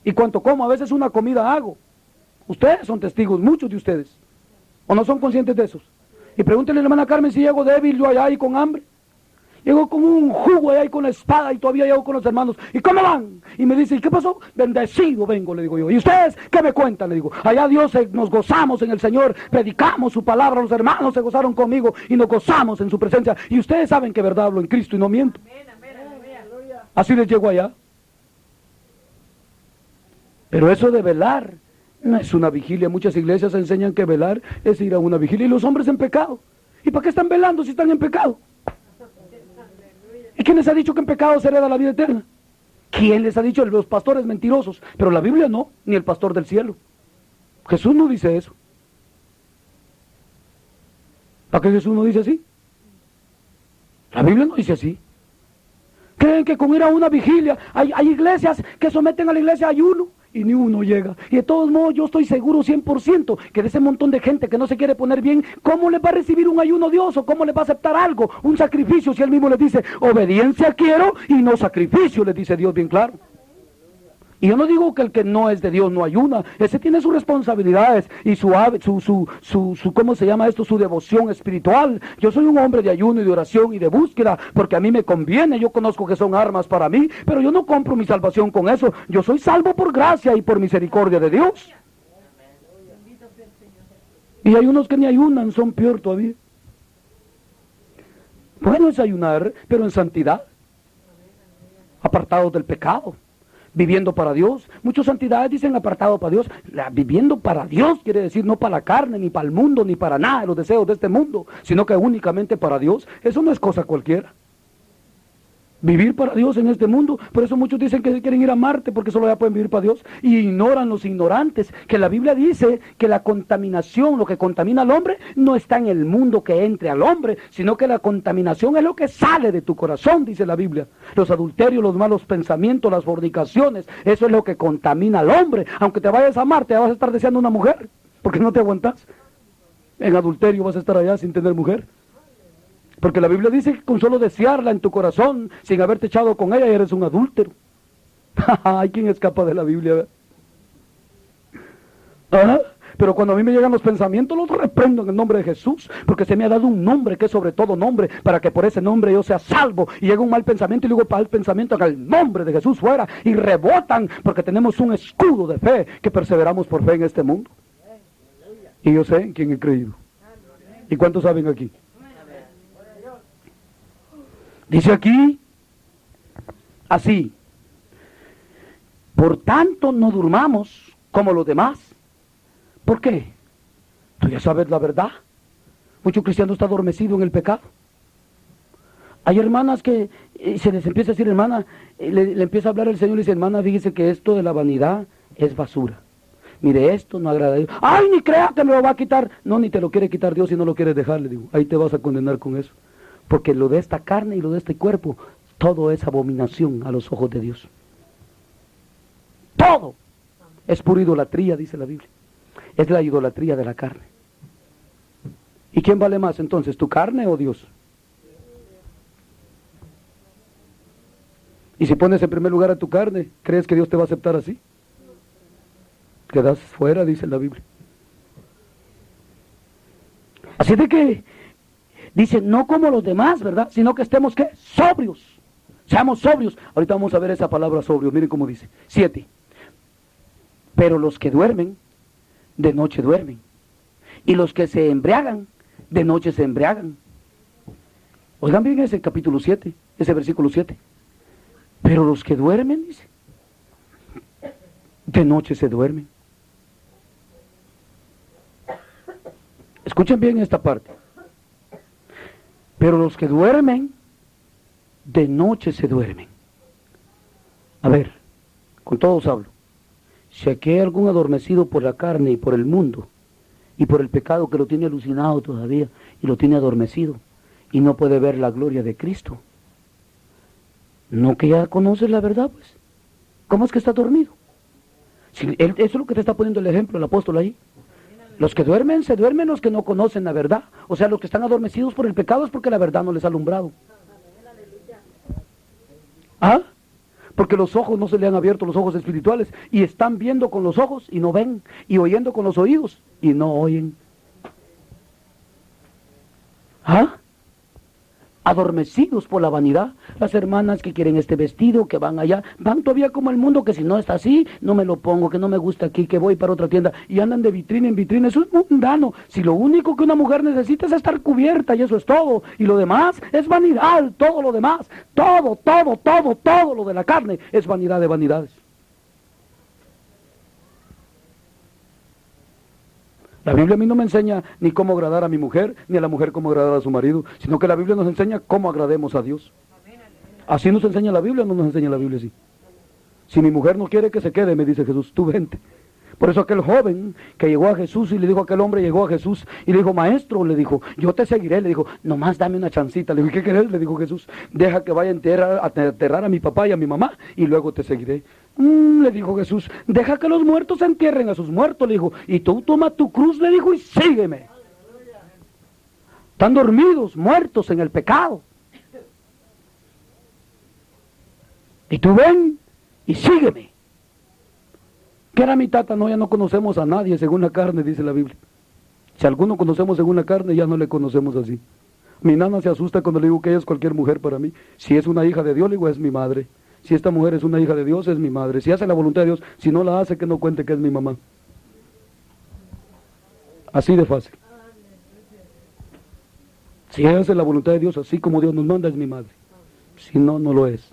y cuánto como. A veces una comida hago. Ustedes son testigos, muchos de ustedes. ¿O no son conscientes de eso? Y pregúntenle a la hermana Carmen si llego débil yo allá y con hambre. Llego con un jugo allá y con la espada y todavía llego con los hermanos. ¿Y cómo van? Y me dice, ¿y qué pasó? Bendecido vengo, le digo yo. ¿Y ustedes qué me cuentan? Le digo, allá Dios nos gozamos en el Señor, predicamos su palabra, los hermanos se gozaron conmigo y nos gozamos en su presencia. Y ustedes saben que verdad hablo en Cristo y no miento. Así les llego allá. Pero eso de velar no es una vigilia. Muchas iglesias enseñan que velar es ir a una vigilia y los hombres en pecado. ¿Y para qué están velando si están en pecado? ¿Y quién les ha dicho que en pecado se hereda la vida eterna? ¿Quién les ha dicho? Los pastores mentirosos. Pero la Biblia no, ni el pastor del cielo. Jesús no dice eso. ¿Para qué Jesús no dice así? La Biblia no dice así. Creen que con ir a una vigilia, hay iglesias que someten a la iglesia a ayuno y ni uno llega. Y de todos modos yo estoy seguro 100% que de ese montón de gente que no se quiere poner bien, ¿cómo le va a recibir un ayuno Dios? ¿O cómo le va a aceptar algo? Un sacrificio, si él mismo le dice, obediencia quiero y no sacrificio, le dice Dios bien claro. Y yo no digo que el que no es de Dios no ayuna, ese tiene sus responsabilidades y su ¿cómo se llama esto? Su devoción espiritual. Yo soy un hombre de ayuno y de oración y de búsqueda, porque a mí me conviene, yo conozco que son armas para mí, pero yo no compro mi salvación con eso. Yo soy salvo por gracia y por misericordia de Dios. Y hay unos que ni ayunan, son peor todavía. Bueno es ayunar, pero en santidad, apartados del pecado. Viviendo para Dios. Muchas santidades dicen apartado para Dios. Viviendo para Dios quiere decir no para la carne, ni para el mundo, ni para nada de los deseos de este mundo, sino que únicamente para Dios. Eso no es cosa cualquiera. Vivir para Dios en este mundo. Por eso muchos dicen que quieren ir a Marte porque solo ya pueden vivir para Dios. Y ignoran los ignorantes que la Biblia dice que la contaminación, lo que contamina al hombre, no está en el mundo que entre al hombre, sino que la contaminación es lo que sale de tu corazón, dice la Biblia. Los adulterios, los malos pensamientos, las fornicaciones, eso es lo que contamina al hombre. Aunque te vayas a Marte, vas a estar deseando una mujer, porque no te aguantas. En adulterio vas a estar allá sin tener mujer. Porque la Biblia dice que con solo desearla en tu corazón, sin haberte echado con ella, eres un adúltero. Hay quien escapa de la Biblia. ¿Ah? Pero cuando a mí me llegan los pensamientos, los reprendo en el nombre de Jesús, porque se me ha dado un nombre que es sobre todo nombre, para que por ese nombre yo sea salvo. Y llega un mal pensamiento y digo, para el pensamiento, en el nombre de Jesús fuera, y rebotan, porque tenemos un escudo de fe, que perseveramos por fe en este mundo. Y yo sé en quién he creído. ¿Y cuántos saben aquí? Dice aquí, así, por tanto no durmamos como los demás. ¿Por qué? Tú ya sabes la verdad. Mucho cristiano está adormecido en el pecado. Hay hermanas que se les empieza a decir, hermana, le empieza a hablar el Señor y dice, hermana, fíjese que esto de la vanidad es basura. Mire, esto no agrada a Dios. ¡Ay, ni crea que me lo va a quitar! No, ni te lo quiere quitar Dios si no lo quieres dejar, le digo. Ahí te vas a condenar con eso. Porque lo de esta carne y lo de este cuerpo, todo es abominación a los ojos de Dios. Todo es pura idolatría, dice la Biblia. Es la idolatría de la carne. ¿Y quién vale más entonces, tu carne o Dios? Y si pones en primer lugar a tu carne, ¿crees que Dios te va a aceptar así? Quedas fuera, dice la Biblia. Así de que dice, no como los demás, ¿verdad? Sino que estemos, ¿qué? Sobrios. Seamos sobrios. Ahorita vamos a ver esa palabra sobrio. Miren cómo dice. 7. Pero los que duermen, de noche duermen. Y los que se embriagan, de noche se embriagan. Oigan bien ese capítulo 7, ese versículo 7. Pero los que duermen, dice, de noche se duermen. Escuchen bien esta parte. Pero los que duermen, de noche se duermen. A ver, con todos hablo. Si aquí hay algún adormecido por la carne y por el mundo, y por el pecado que lo tiene alucinado todavía, y lo tiene adormecido, y no puede ver la gloria de Cristo, no que ya conoces la verdad, pues. ¿Cómo es que está dormido? Si eso es lo que te está poniendo el ejemplo el apóstol ahí. Los que duermen, se duermen los que no conocen la verdad. O sea, los que están adormecidos por el pecado es porque la verdad no les ha alumbrado. ¿Ah? Porque los ojos no se le han abierto, los ojos espirituales, y están viendo con los ojos y no ven, y oyendo con los oídos y no oyen. ¿Ah? Adormecidos por la vanidad. Las hermanas que quieren este vestido, que van allá, van todavía como el mundo, que si no está así, no me lo pongo, que no me gusta aquí, que voy para otra tienda, y andan de vitrina en vitrina. Eso es mundano. Si lo único que una mujer necesita es estar cubierta, y eso es todo, y lo demás es vanidad. Todo lo demás, todo lo de la carne es vanidad de vanidades. La Biblia a mí no me enseña ni cómo agradar a mi mujer, ni a la mujer cómo agradar a su marido, sino que la Biblia nos enseña cómo agrademos a Dios. Así nos enseña la Biblia, no nos enseña la Biblia así. Si mi mujer no quiere que se quede, me dice Jesús, tú vente. Por eso aquel joven que llegó a Jesús y le dijo, aquel hombre llegó a Jesús y le dijo, maestro, le dijo, yo te seguiré. Le dijo, nomás dame una chancita. Le dijo, ¿qué querés? Le dijo Jesús, deja que vaya a enterrar a mi papá y a mi mamá y luego te seguiré. Le dijo Jesús, deja que los muertos entierren a sus muertos. Le dijo, y tú toma tu cruz, le dijo, y sígueme. Están dormidos, muertos en el pecado. Y tú ven y sígueme. ¿Qué era mi tata? No, ya no conocemos a nadie según la carne, dice la Biblia. Si alguno conocemos según la carne, ya no le conocemos así. Mi nana se asusta cuando le digo que ella es cualquier mujer para mí. Si es una hija de Dios, le digo, es mi madre. Si esta mujer es una hija de Dios, es mi madre. Si hace la voluntad de Dios, si no la hace, que no cuente que es mi mamá. Así de fácil. Si ella hace la voluntad de Dios, así como Dios nos manda, es mi madre. Si no, no lo es.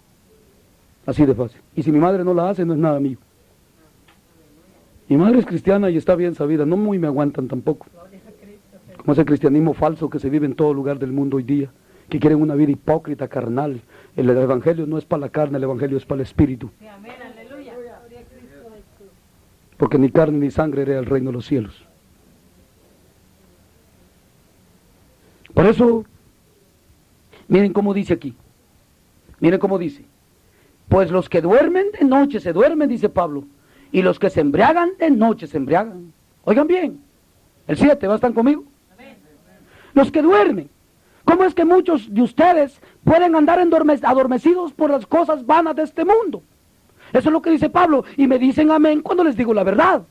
Así de fácil. Y si mi madre no la hace, no es nada mío. Mi madre es cristiana y está bien sabida, no muy me aguantan tampoco. Como ese cristianismo falso que se vive en todo lugar del mundo hoy día, que quieren una vida hipócrita, carnal. El evangelio no es para la carne, el evangelio es para el espíritu. Porque ni carne ni sangre hereda el reino de los cielos. Por eso, miren cómo dice aquí. Miren cómo dice. Pues los que duermen de noche se duermen, dice Pablo. Y los que se embriagan de noche se embriagan. Oigan bien, el 7, ¿va a estar conmigo? Amén. Los que duermen. ¿Cómo es que muchos de ustedes pueden andar adormecidos por las cosas vanas de este mundo? Eso es lo que dice Pablo. Y me dicen amén cuando les digo la verdad.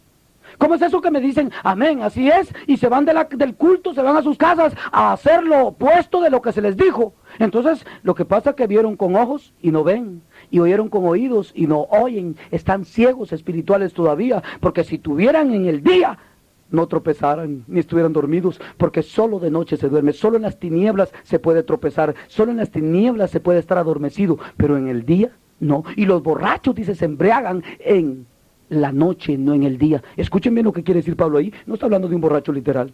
¿Cómo es eso que me dicen amén? Así es. Y se van del culto, se van a sus casas a hacer lo opuesto de lo que se les dijo. Entonces, lo que pasa es que vieron con ojos y no ven. Y oyeron con oídos y no oyen. Están ciegos espirituales todavía. Porque si tuvieran en el día, no tropezaran ni estuvieran dormidos. Porque solo de noche se duerme. Solo en las tinieblas se puede tropezar. Solo en las tinieblas se puede estar adormecido. Pero en el día, no. Y los borrachos, dice, se embriagan en la noche, no en el día. Escuchen bien lo que quiere decir Pablo ahí. No está hablando de un borracho literal.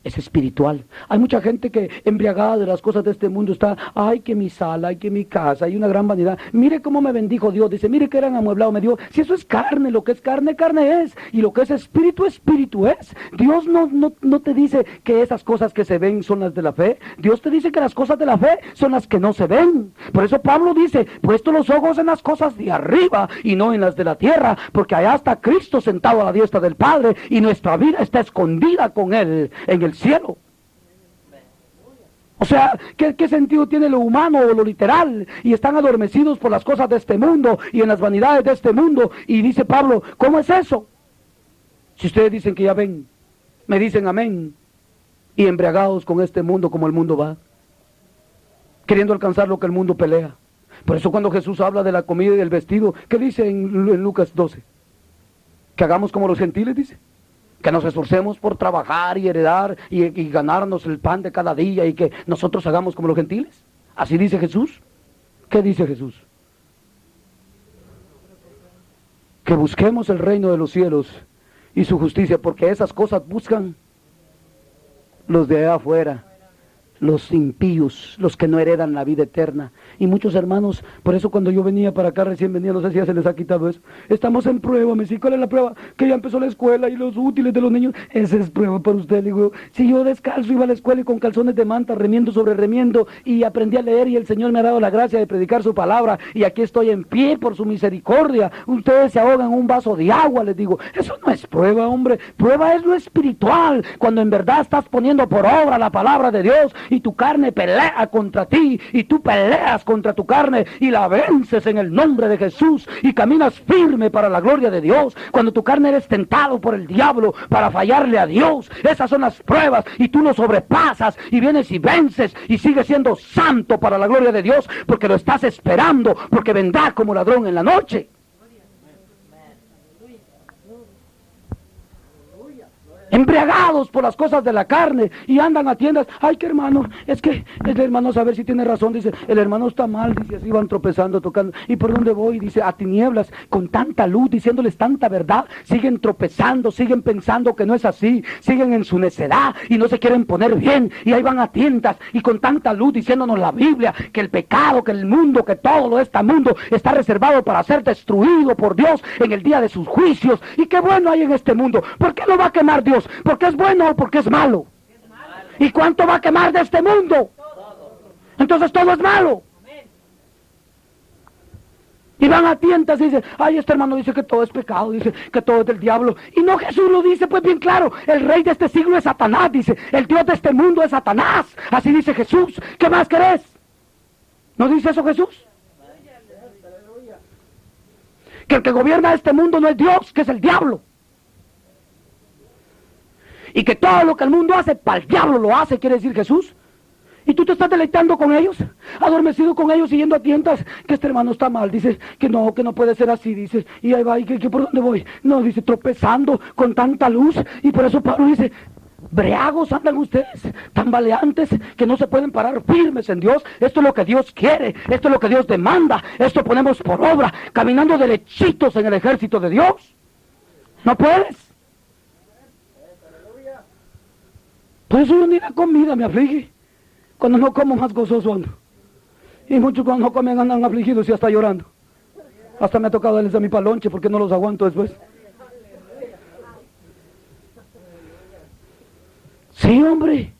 Es espiritual. Hay mucha gente que embriagada de las cosas de este mundo está, ay que mi sala, ay que mi casa, hay una gran vanidad. Mire cómo me bendijo Dios, dice, mire que eran amueblados, me dio, si eso es carne, lo que es carne, carne es, y lo que es espíritu, espíritu es. Dios no te dice que esas cosas que se ven son las de la fe, Dios te dice que las cosas de la fe son las que no se ven. Por eso Pablo dice, puesto los ojos en las cosas de arriba y no en las de la tierra, porque allá está Cristo sentado a la diestra del Padre y nuestra vida está escondida con Él en el cielo. O sea, ¿qué sentido tiene lo humano o lo literal? Y están adormecidos por las cosas de este mundo y en las vanidades de este mundo. Y dice Pablo, ¿cómo es eso? Si ustedes dicen que ya ven, me dicen amén, y embriagados con este mundo como el mundo va, queriendo alcanzar lo que el mundo pelea. Por eso cuando Jesús habla de la comida y del vestido, ¿qué dice en Lucas 12? Que hagamos como los gentiles, dice. Que nos esforcemos por trabajar y heredar y ganarnos el pan de cada día y que nosotros hagamos como los gentiles. ¿Así dice Jesús? ¿Qué dice Jesús? Que busquemos el reino de los cielos y su justicia, porque esas cosas buscan los de allá afuera. los impíos, los que no heredan la vida eterna. Y muchos hermanos, por eso cuando yo venía para acá, recién venía, no sé si ya se les ha quitado eso. Estamos en prueba, me dice, ¿cuál es la prueba? Que ya empezó la escuela y los útiles de los niños. Esa es prueba para usted. Le digo, si yo descalzo iba a la escuela y con calzones de manta, remiendo sobre remiendo, y aprendí a leer y el Señor me ha dado la gracia de predicar su palabra, y aquí estoy en pie por su misericordia. Ustedes se ahogan en un vaso de agua, les digo. Eso no es prueba, hombre. Prueba es lo espiritual, cuando en verdad estás poniendo por obra la palabra de Dios, y tu carne pelea contra ti, y tú peleas contra tu carne, y la vences en el nombre de Jesús, y caminas firme para la gloria de Dios. Cuando tu carne eres tentado por el diablo para fallarle a Dios, esas son las pruebas, y tú lo sobrepasas, y vienes y vences, y sigues siendo santo para la gloria de Dios, porque lo estás esperando, porque vendrá como ladrón en la noche. Embriagados por las cosas de la carne, y andan a tiendas. Ay, que hermano, es que el hermano, a ver si tiene razón, dice, el hermano está mal, dice, así van tropezando, tocando. ¿Y por dónde voy? Dice, a tinieblas, con tanta luz, diciéndoles tanta verdad, siguen tropezando, siguen pensando que no es así, siguen en su necedad y no se quieren poner bien, y ahí van a tiendas y con tanta luz diciéndonos la Biblia que el pecado, que el mundo, que todo este mundo está reservado para ser destruido por Dios en el día de sus juicios. ¿Y qué bueno hay en este mundo? ¿Por qué lo va a quemar Dios? ¿Porque es bueno o porque es malo? ¿Y cuánto va a quemar de este mundo? Entonces todo es malo. Y van a tientas y dicen, ay, este hermano dice que todo es pecado, dice que todo es del diablo. Y no, Jesús lo dice pues bien claro, el rey de este siglo es Satanás, dice, el Dios de este mundo es Satanás. Así dice Jesús. ¿Qué más querés? ¿No dice eso Jesús? Que el que gobierna este mundo no es Dios, que es el diablo. Y que todo lo que el mundo hace, para el diablo lo hace, quiere decir Jesús. Y tú te estás deleitando con ellos, adormecido con ellos, siguiendo a tientas, que este hermano está mal, dices, que no puede ser así, dices, y ahí va, y que por dónde voy, no, dice, tropezando con tanta luz, y por eso Pablo dice, briagos andan ustedes, tambaleantes, que no se pueden parar firmes en Dios. Esto es lo que Dios quiere, esto es lo que Dios demanda, esto ponemos por obra, caminando derechitos en el ejército de Dios. No puedes. Por eso yo ni la comida me aflige. Cuando no como más gozoso ando. Y muchos cuando no comen andan afligidos y hasta llorando. Hasta me ha tocado darles a mi palonche porque no los aguanto después. Sí, hombre.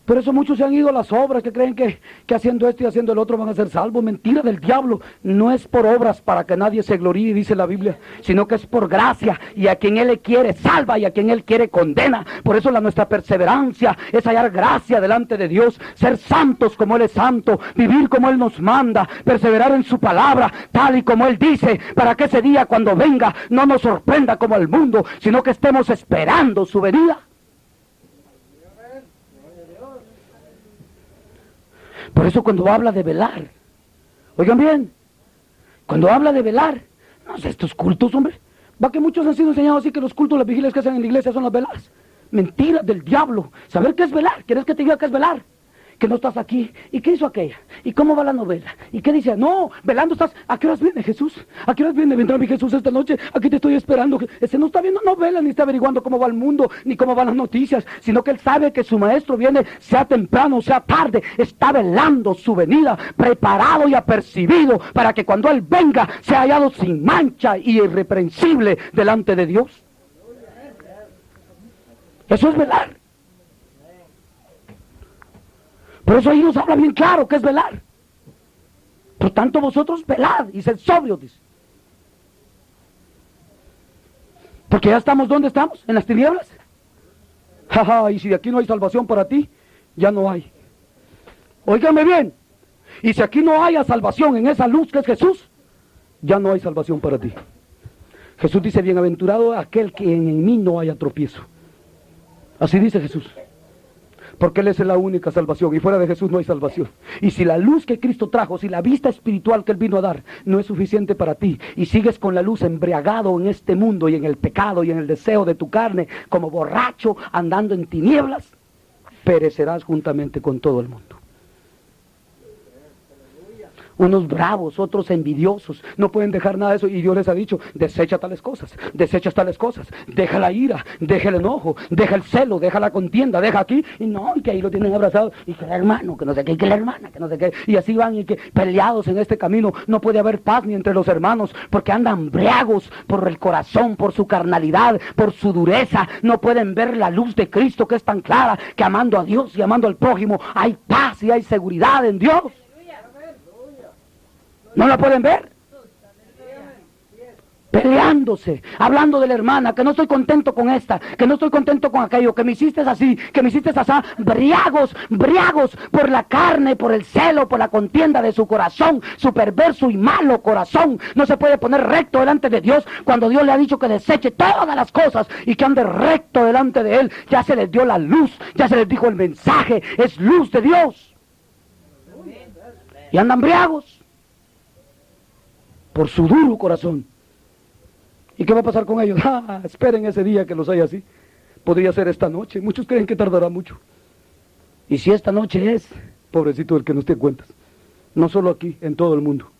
Por eso muchos se han ido a las obras, que creen que haciendo esto y haciendo el otro van a ser salvos. Mentira del diablo. No es por obras para que nadie se gloríe, dice la Biblia, sino que es por gracia, y a quien Él le quiere salva, y a quien Él quiere condena. Por eso nuestra perseverancia es hallar gracia delante de Dios, ser santos como Él es santo, vivir como Él nos manda, perseverar en su palabra, tal y como Él dice, para que ese día cuando venga no nos sorprenda como el mundo, sino que estemos esperando su venida. Por eso cuando habla de velar, oigan bien, cuando habla de velar, no sé, estos cultos, hombre, va que muchos han sido enseñados así que los cultos, las vigilias que hacen en la iglesia son las veladas. Mentira del diablo. ¿Saber qué es velar? ¿Quieres que te diga qué es velar? Que no estás aquí. ¿Y qué hizo aquella? ¿Y cómo va la novela? ¿Y qué dice? No, velando estás. ¿A qué horas viene Jesús? ¿A qué horas viene? ¿Vendrá mi Jesús esta noche? Aquí te estoy esperando. Ese no está viendo novela, ni está averiguando cómo va el mundo, ni cómo van las noticias, sino que él sabe que su maestro viene, sea temprano, sea tarde. Está velando su venida, preparado y apercibido, para que cuando él venga, sea hallado sin mancha y irreprensible delante de Dios. Eso es velar. Por eso ahí nos habla bien claro que es velar. Por tanto vosotros velad y sed sobrios, dice. Porque ya estamos, ¿dónde estamos? ¿En las tinieblas? Jaja, y si de aquí no hay salvación para ti, ya no hay. Óigame bien. Y si aquí no haya salvación en esa luz que es Jesús, ya no hay salvación para ti. Jesús dice, bienaventurado aquel que en mí no haya tropiezo. Así dice Jesús. Porque Él es la única salvación, y fuera de Jesús no hay salvación. Y si la luz que Cristo trajo, si la vista espiritual que Él vino a dar no es suficiente para ti, y sigues con la luz embriagado en este mundo y en el pecado y en el deseo de tu carne, como borracho andando en tinieblas, perecerás juntamente con todo el mundo. unos bravos, otros envidiosos, no pueden dejar nada de eso, y Dios les ha dicho, desecha tales cosas, deja la ira, deja el enojo, deja el celo, deja la contienda, deja aquí, y no, y que ahí lo tienen abrazado, y que el hermano, que no sé qué, y que la hermana, que no sé qué, y así van, y que peleados en este camino, no puede haber paz ni entre los hermanos, porque andan briagos por el corazón, por su carnalidad, por su dureza, no pueden ver la luz de Cristo que es tan clara, que amando a Dios y amando al prójimo, hay paz y hay seguridad en Dios. ¿No la pueden ver? Peleándose, hablando de la hermana, que no estoy contento con esta, que no estoy contento con aquello, que me hiciste así, que me hiciste así, briagos por la carne, por el celo, por la contienda de su corazón, su perverso y malo corazón. No se puede poner recto delante de Dios cuando Dios le ha dicho que deseche todas las cosas y que ande recto delante de Él. Ya se les dio la luz, ya se les dijo el mensaje, es luz de Dios. Y andan briagos por su duro corazón. ¿Y qué va a pasar con ellos? Esperen ese día que los haya así. Podría ser esta noche. Muchos creen que tardará mucho. Y si esta noche es, pobrecito el que no te cuentas. No solo aquí, en todo el mundo.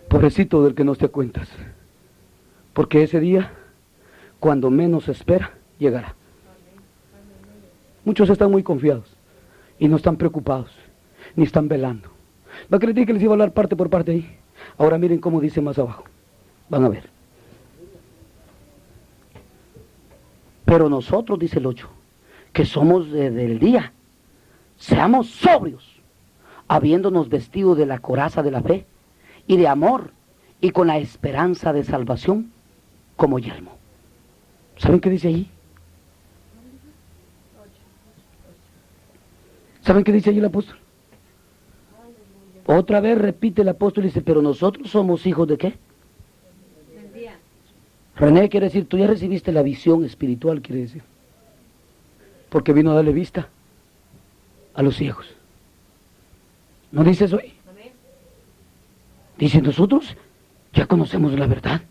Pobrecito del que no te cuentas. Porque ese día, cuando menos se espera, llegará. Muchos están muy confiados y no están preocupados, ni están velando. ¿Va que les dije que les iba a hablar parte por parte ahí? Ahora miren cómo dice más abajo. Van a ver. Pero nosotros, dice el 8, que somos del día, seamos sobrios, habiéndonos vestido de la coraza de la fe y de amor y con la esperanza de salvación como yelmo. ¿Saben qué dice allí? ¿Saben qué dice allí el apóstol? Otra vez repite el apóstol y dice, pero nosotros somos hijos de ¿qué? Del día. René, quiere decir, tú ya recibiste la visión espiritual, quiere decir. Porque vino a darle vista a los ciegos. ¿No dice eso hoy? Dice, nosotros ya conocemos la verdad.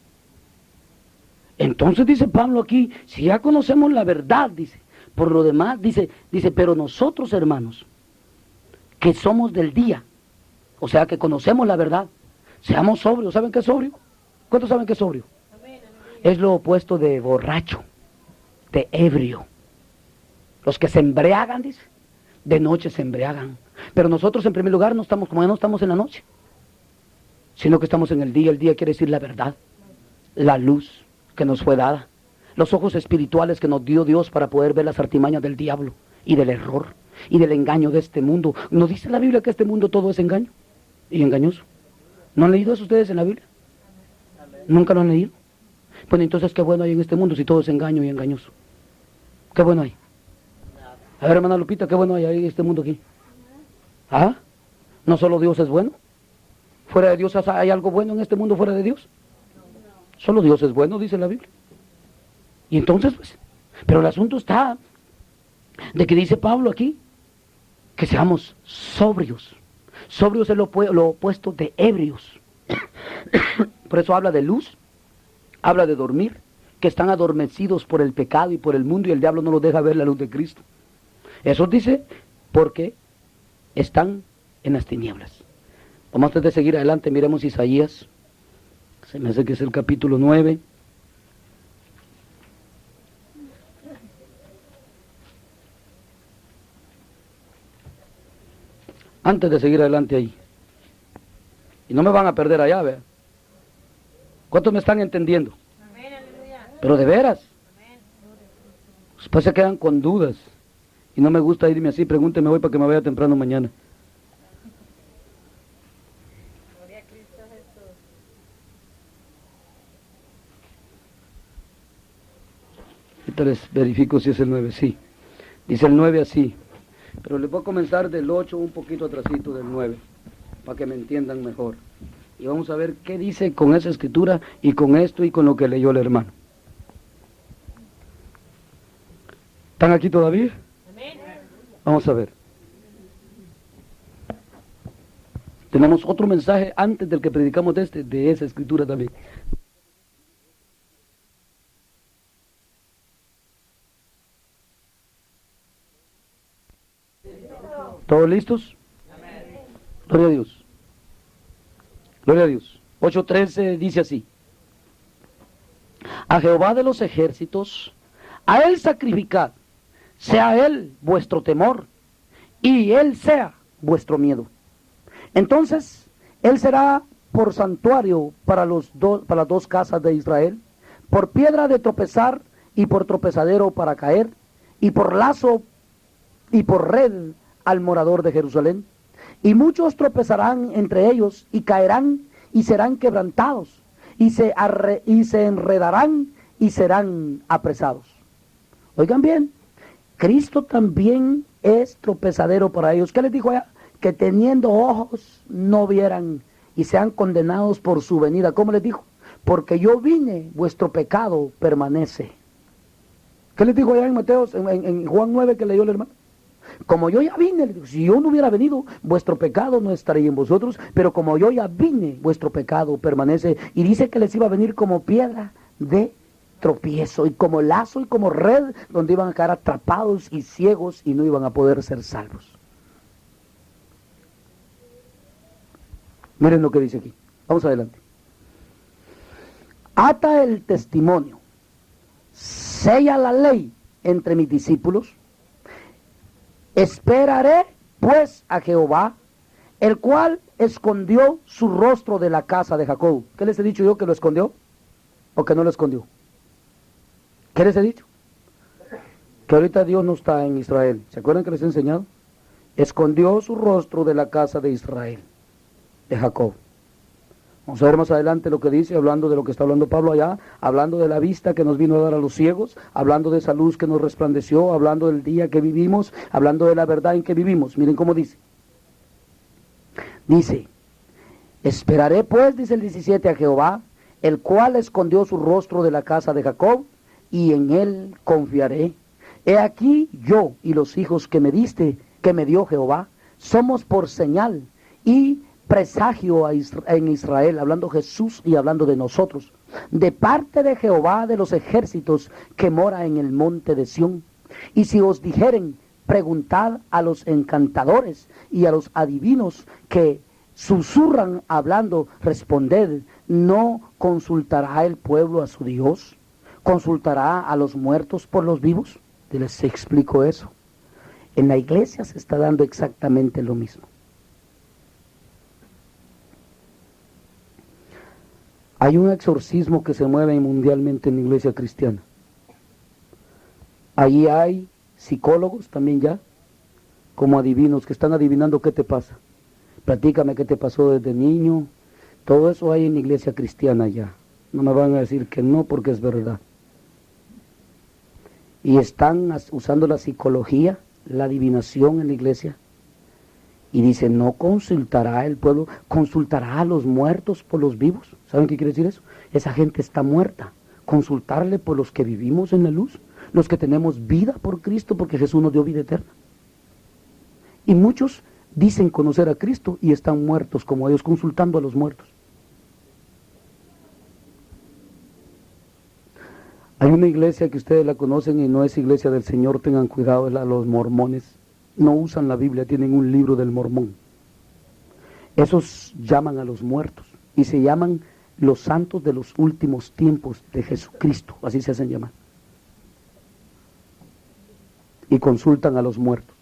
Entonces dice Pablo aquí, si ya conocemos la verdad, dice, por lo demás, dice, pero nosotros, hermanos, que somos del día, o sea que conocemos la verdad, seamos sobrios. ¿Saben qué es sobrio? ¿Cuántos saben qué es sobrio? Es lo opuesto de borracho, de ebrio. Los que se embriagan, dice, de noche se embriagan. Pero nosotros en primer lugar no estamos, como ya no estamos en la noche, sino que estamos en el día. El día quiere decir la verdad, la luz que nos fue dada, los ojos espirituales que nos dio Dios para poder ver las artimañas del diablo y del error y del engaño de este mundo. ¿No dice la Biblia que este mundo todo es engaño y engañoso? ¿No han leído eso ustedes en la Biblia? ¿Nunca lo han leído? Pues entonces, ¿qué bueno hay en este mundo si todo es engaño y engañoso? ¿Qué bueno hay? A ver, hermana Lupita, ¿qué bueno hay en este mundo aquí? ¿Ah? ¿No solo Dios es bueno? ¿Fuera de Dios hay algo bueno en este mundo fuera de Dios? Solo Dios es bueno, dice la Biblia. Y entonces, pues, pero el asunto está de que dice Pablo aquí, que seamos sobrios. Sobrios es lo opuesto de ebrios. Por eso habla de luz, habla de dormir, que están adormecidos por el pecado y por el mundo y el diablo no los deja ver la luz de Cristo. Eso dice porque están en las tinieblas. Vamos antes de seguir adelante, miremos Isaías. Se me hace que es el capítulo 9. Antes de seguir adelante ahí. Y no me van a perder allá, ¿verdad? ¿Cuántos me están entendiendo? Amén, pero de veras. Amén. Después se quedan con dudas. Y no me gusta irme así, pregúnteme hoy para que me vaya temprano mañana. Gloria a Cristo Jesús. Ahorita les verifico si es el 9, sí. Dice el 9 así. Pero les voy a comenzar del 8 un poquito atrasito del 9, para que me entiendan mejor. Y vamos a ver qué dice con esa escritura y con esto y con lo que leyó el hermano. ¿Están aquí todavía? Amén. Vamos a ver. Tenemos otro mensaje antes del que predicamos de esa escritura también. ¿Todos listos? Gloria a Dios. Gloria a Dios. 8:13 dice así: a Jehová de los ejércitos, a él sacrificad, sea él vuestro temor, y él sea vuestro miedo. Entonces, él será por santuario para las dos casas de Israel, por piedra de tropezar y por tropezadero para caer, y por lazo y por red al morador de Jerusalén. Y muchos tropezarán entre ellos y caerán y serán quebrantados, y se enredarán y serán apresados. Oigan bien, Cristo también es tropezadero para ellos. ¿Qué les dijo allá? Que teniendo ojos no vieran y sean condenados por su venida. ¿Cómo les dijo? Porque yo vine, vuestro pecado permanece. ¿Qué les dijo allá en Mateo, en Juan 9 que leyó el hermano? Como yo ya vine, si yo no hubiera venido, vuestro pecado no estaría en vosotros, pero como yo ya vine, vuestro pecado permanece. Y dice que les iba a venir como piedra de tropiezo, y como lazo y como red, donde iban a quedar atrapados y ciegos y no iban a poder ser salvos. Miren lo que dice aquí. Vamos adelante. Ata el testimonio, sella la ley entre mis discípulos. Esperaré pues a Jehová, el cual escondió su rostro de la casa de Jacob. ¿Qué les he dicho yo? ¿Que lo escondió o que no lo escondió? ¿Qué les he dicho? Que ahorita Dios no está en Israel. ¿Se acuerdan que les he enseñado? Escondió su rostro de la casa de Israel, de Jacob. Vamos a ver más adelante lo que dice, hablando de lo que está hablando Pablo allá, hablando de la vista que nos vino a dar a los ciegos, hablando de esa luz que nos resplandeció, hablando del día que vivimos, hablando de la verdad en que vivimos. Miren cómo dice. Dice, esperaré pues, dice el 17, a Jehová, el cual escondió su rostro de la casa de Jacob, y en él confiaré. He aquí yo y los hijos que me diste, que me dio Jehová, somos por señal y presagio en Israel, hablando Jesús y hablando de nosotros, de parte de Jehová de los ejércitos que mora en el monte de Sión. Y si os dijeren, preguntad a los encantadores y a los adivinos que susurran hablando, responded, ¿no consultará el pueblo a su Dios? ¿Consultará a los muertos por los vivos? Les explico eso. En la iglesia se está dando exactamente lo mismo. Hay un exorcismo que se mueve mundialmente en la iglesia cristiana. Allí hay psicólogos también ya, como adivinos, que están adivinando qué te pasa. Platícame qué te pasó desde niño. Todo eso hay en la iglesia cristiana ya. No me van a decir que no, porque es verdad. Y están usando la psicología, la adivinación en la iglesia. Y dice, no consultará el pueblo, consultará a los muertos por los vivos. ¿Saben qué quiere decir eso? Esa gente está muerta. Consultarle por los que vivimos en la luz, los que tenemos vida por Cristo, porque Jesús nos dio vida eterna. Y muchos dicen conocer a Cristo y están muertos como ellos, consultando a los muertos. Hay una iglesia que ustedes la conocen y no es iglesia del Señor, tengan cuidado, es la de los mormones. No usan la Biblia, tienen un libro del mormón. Esos llaman a los muertos y se llaman los santos de los últimos tiempos de Jesucristo, así se hacen llamar. Y consultan a los muertos.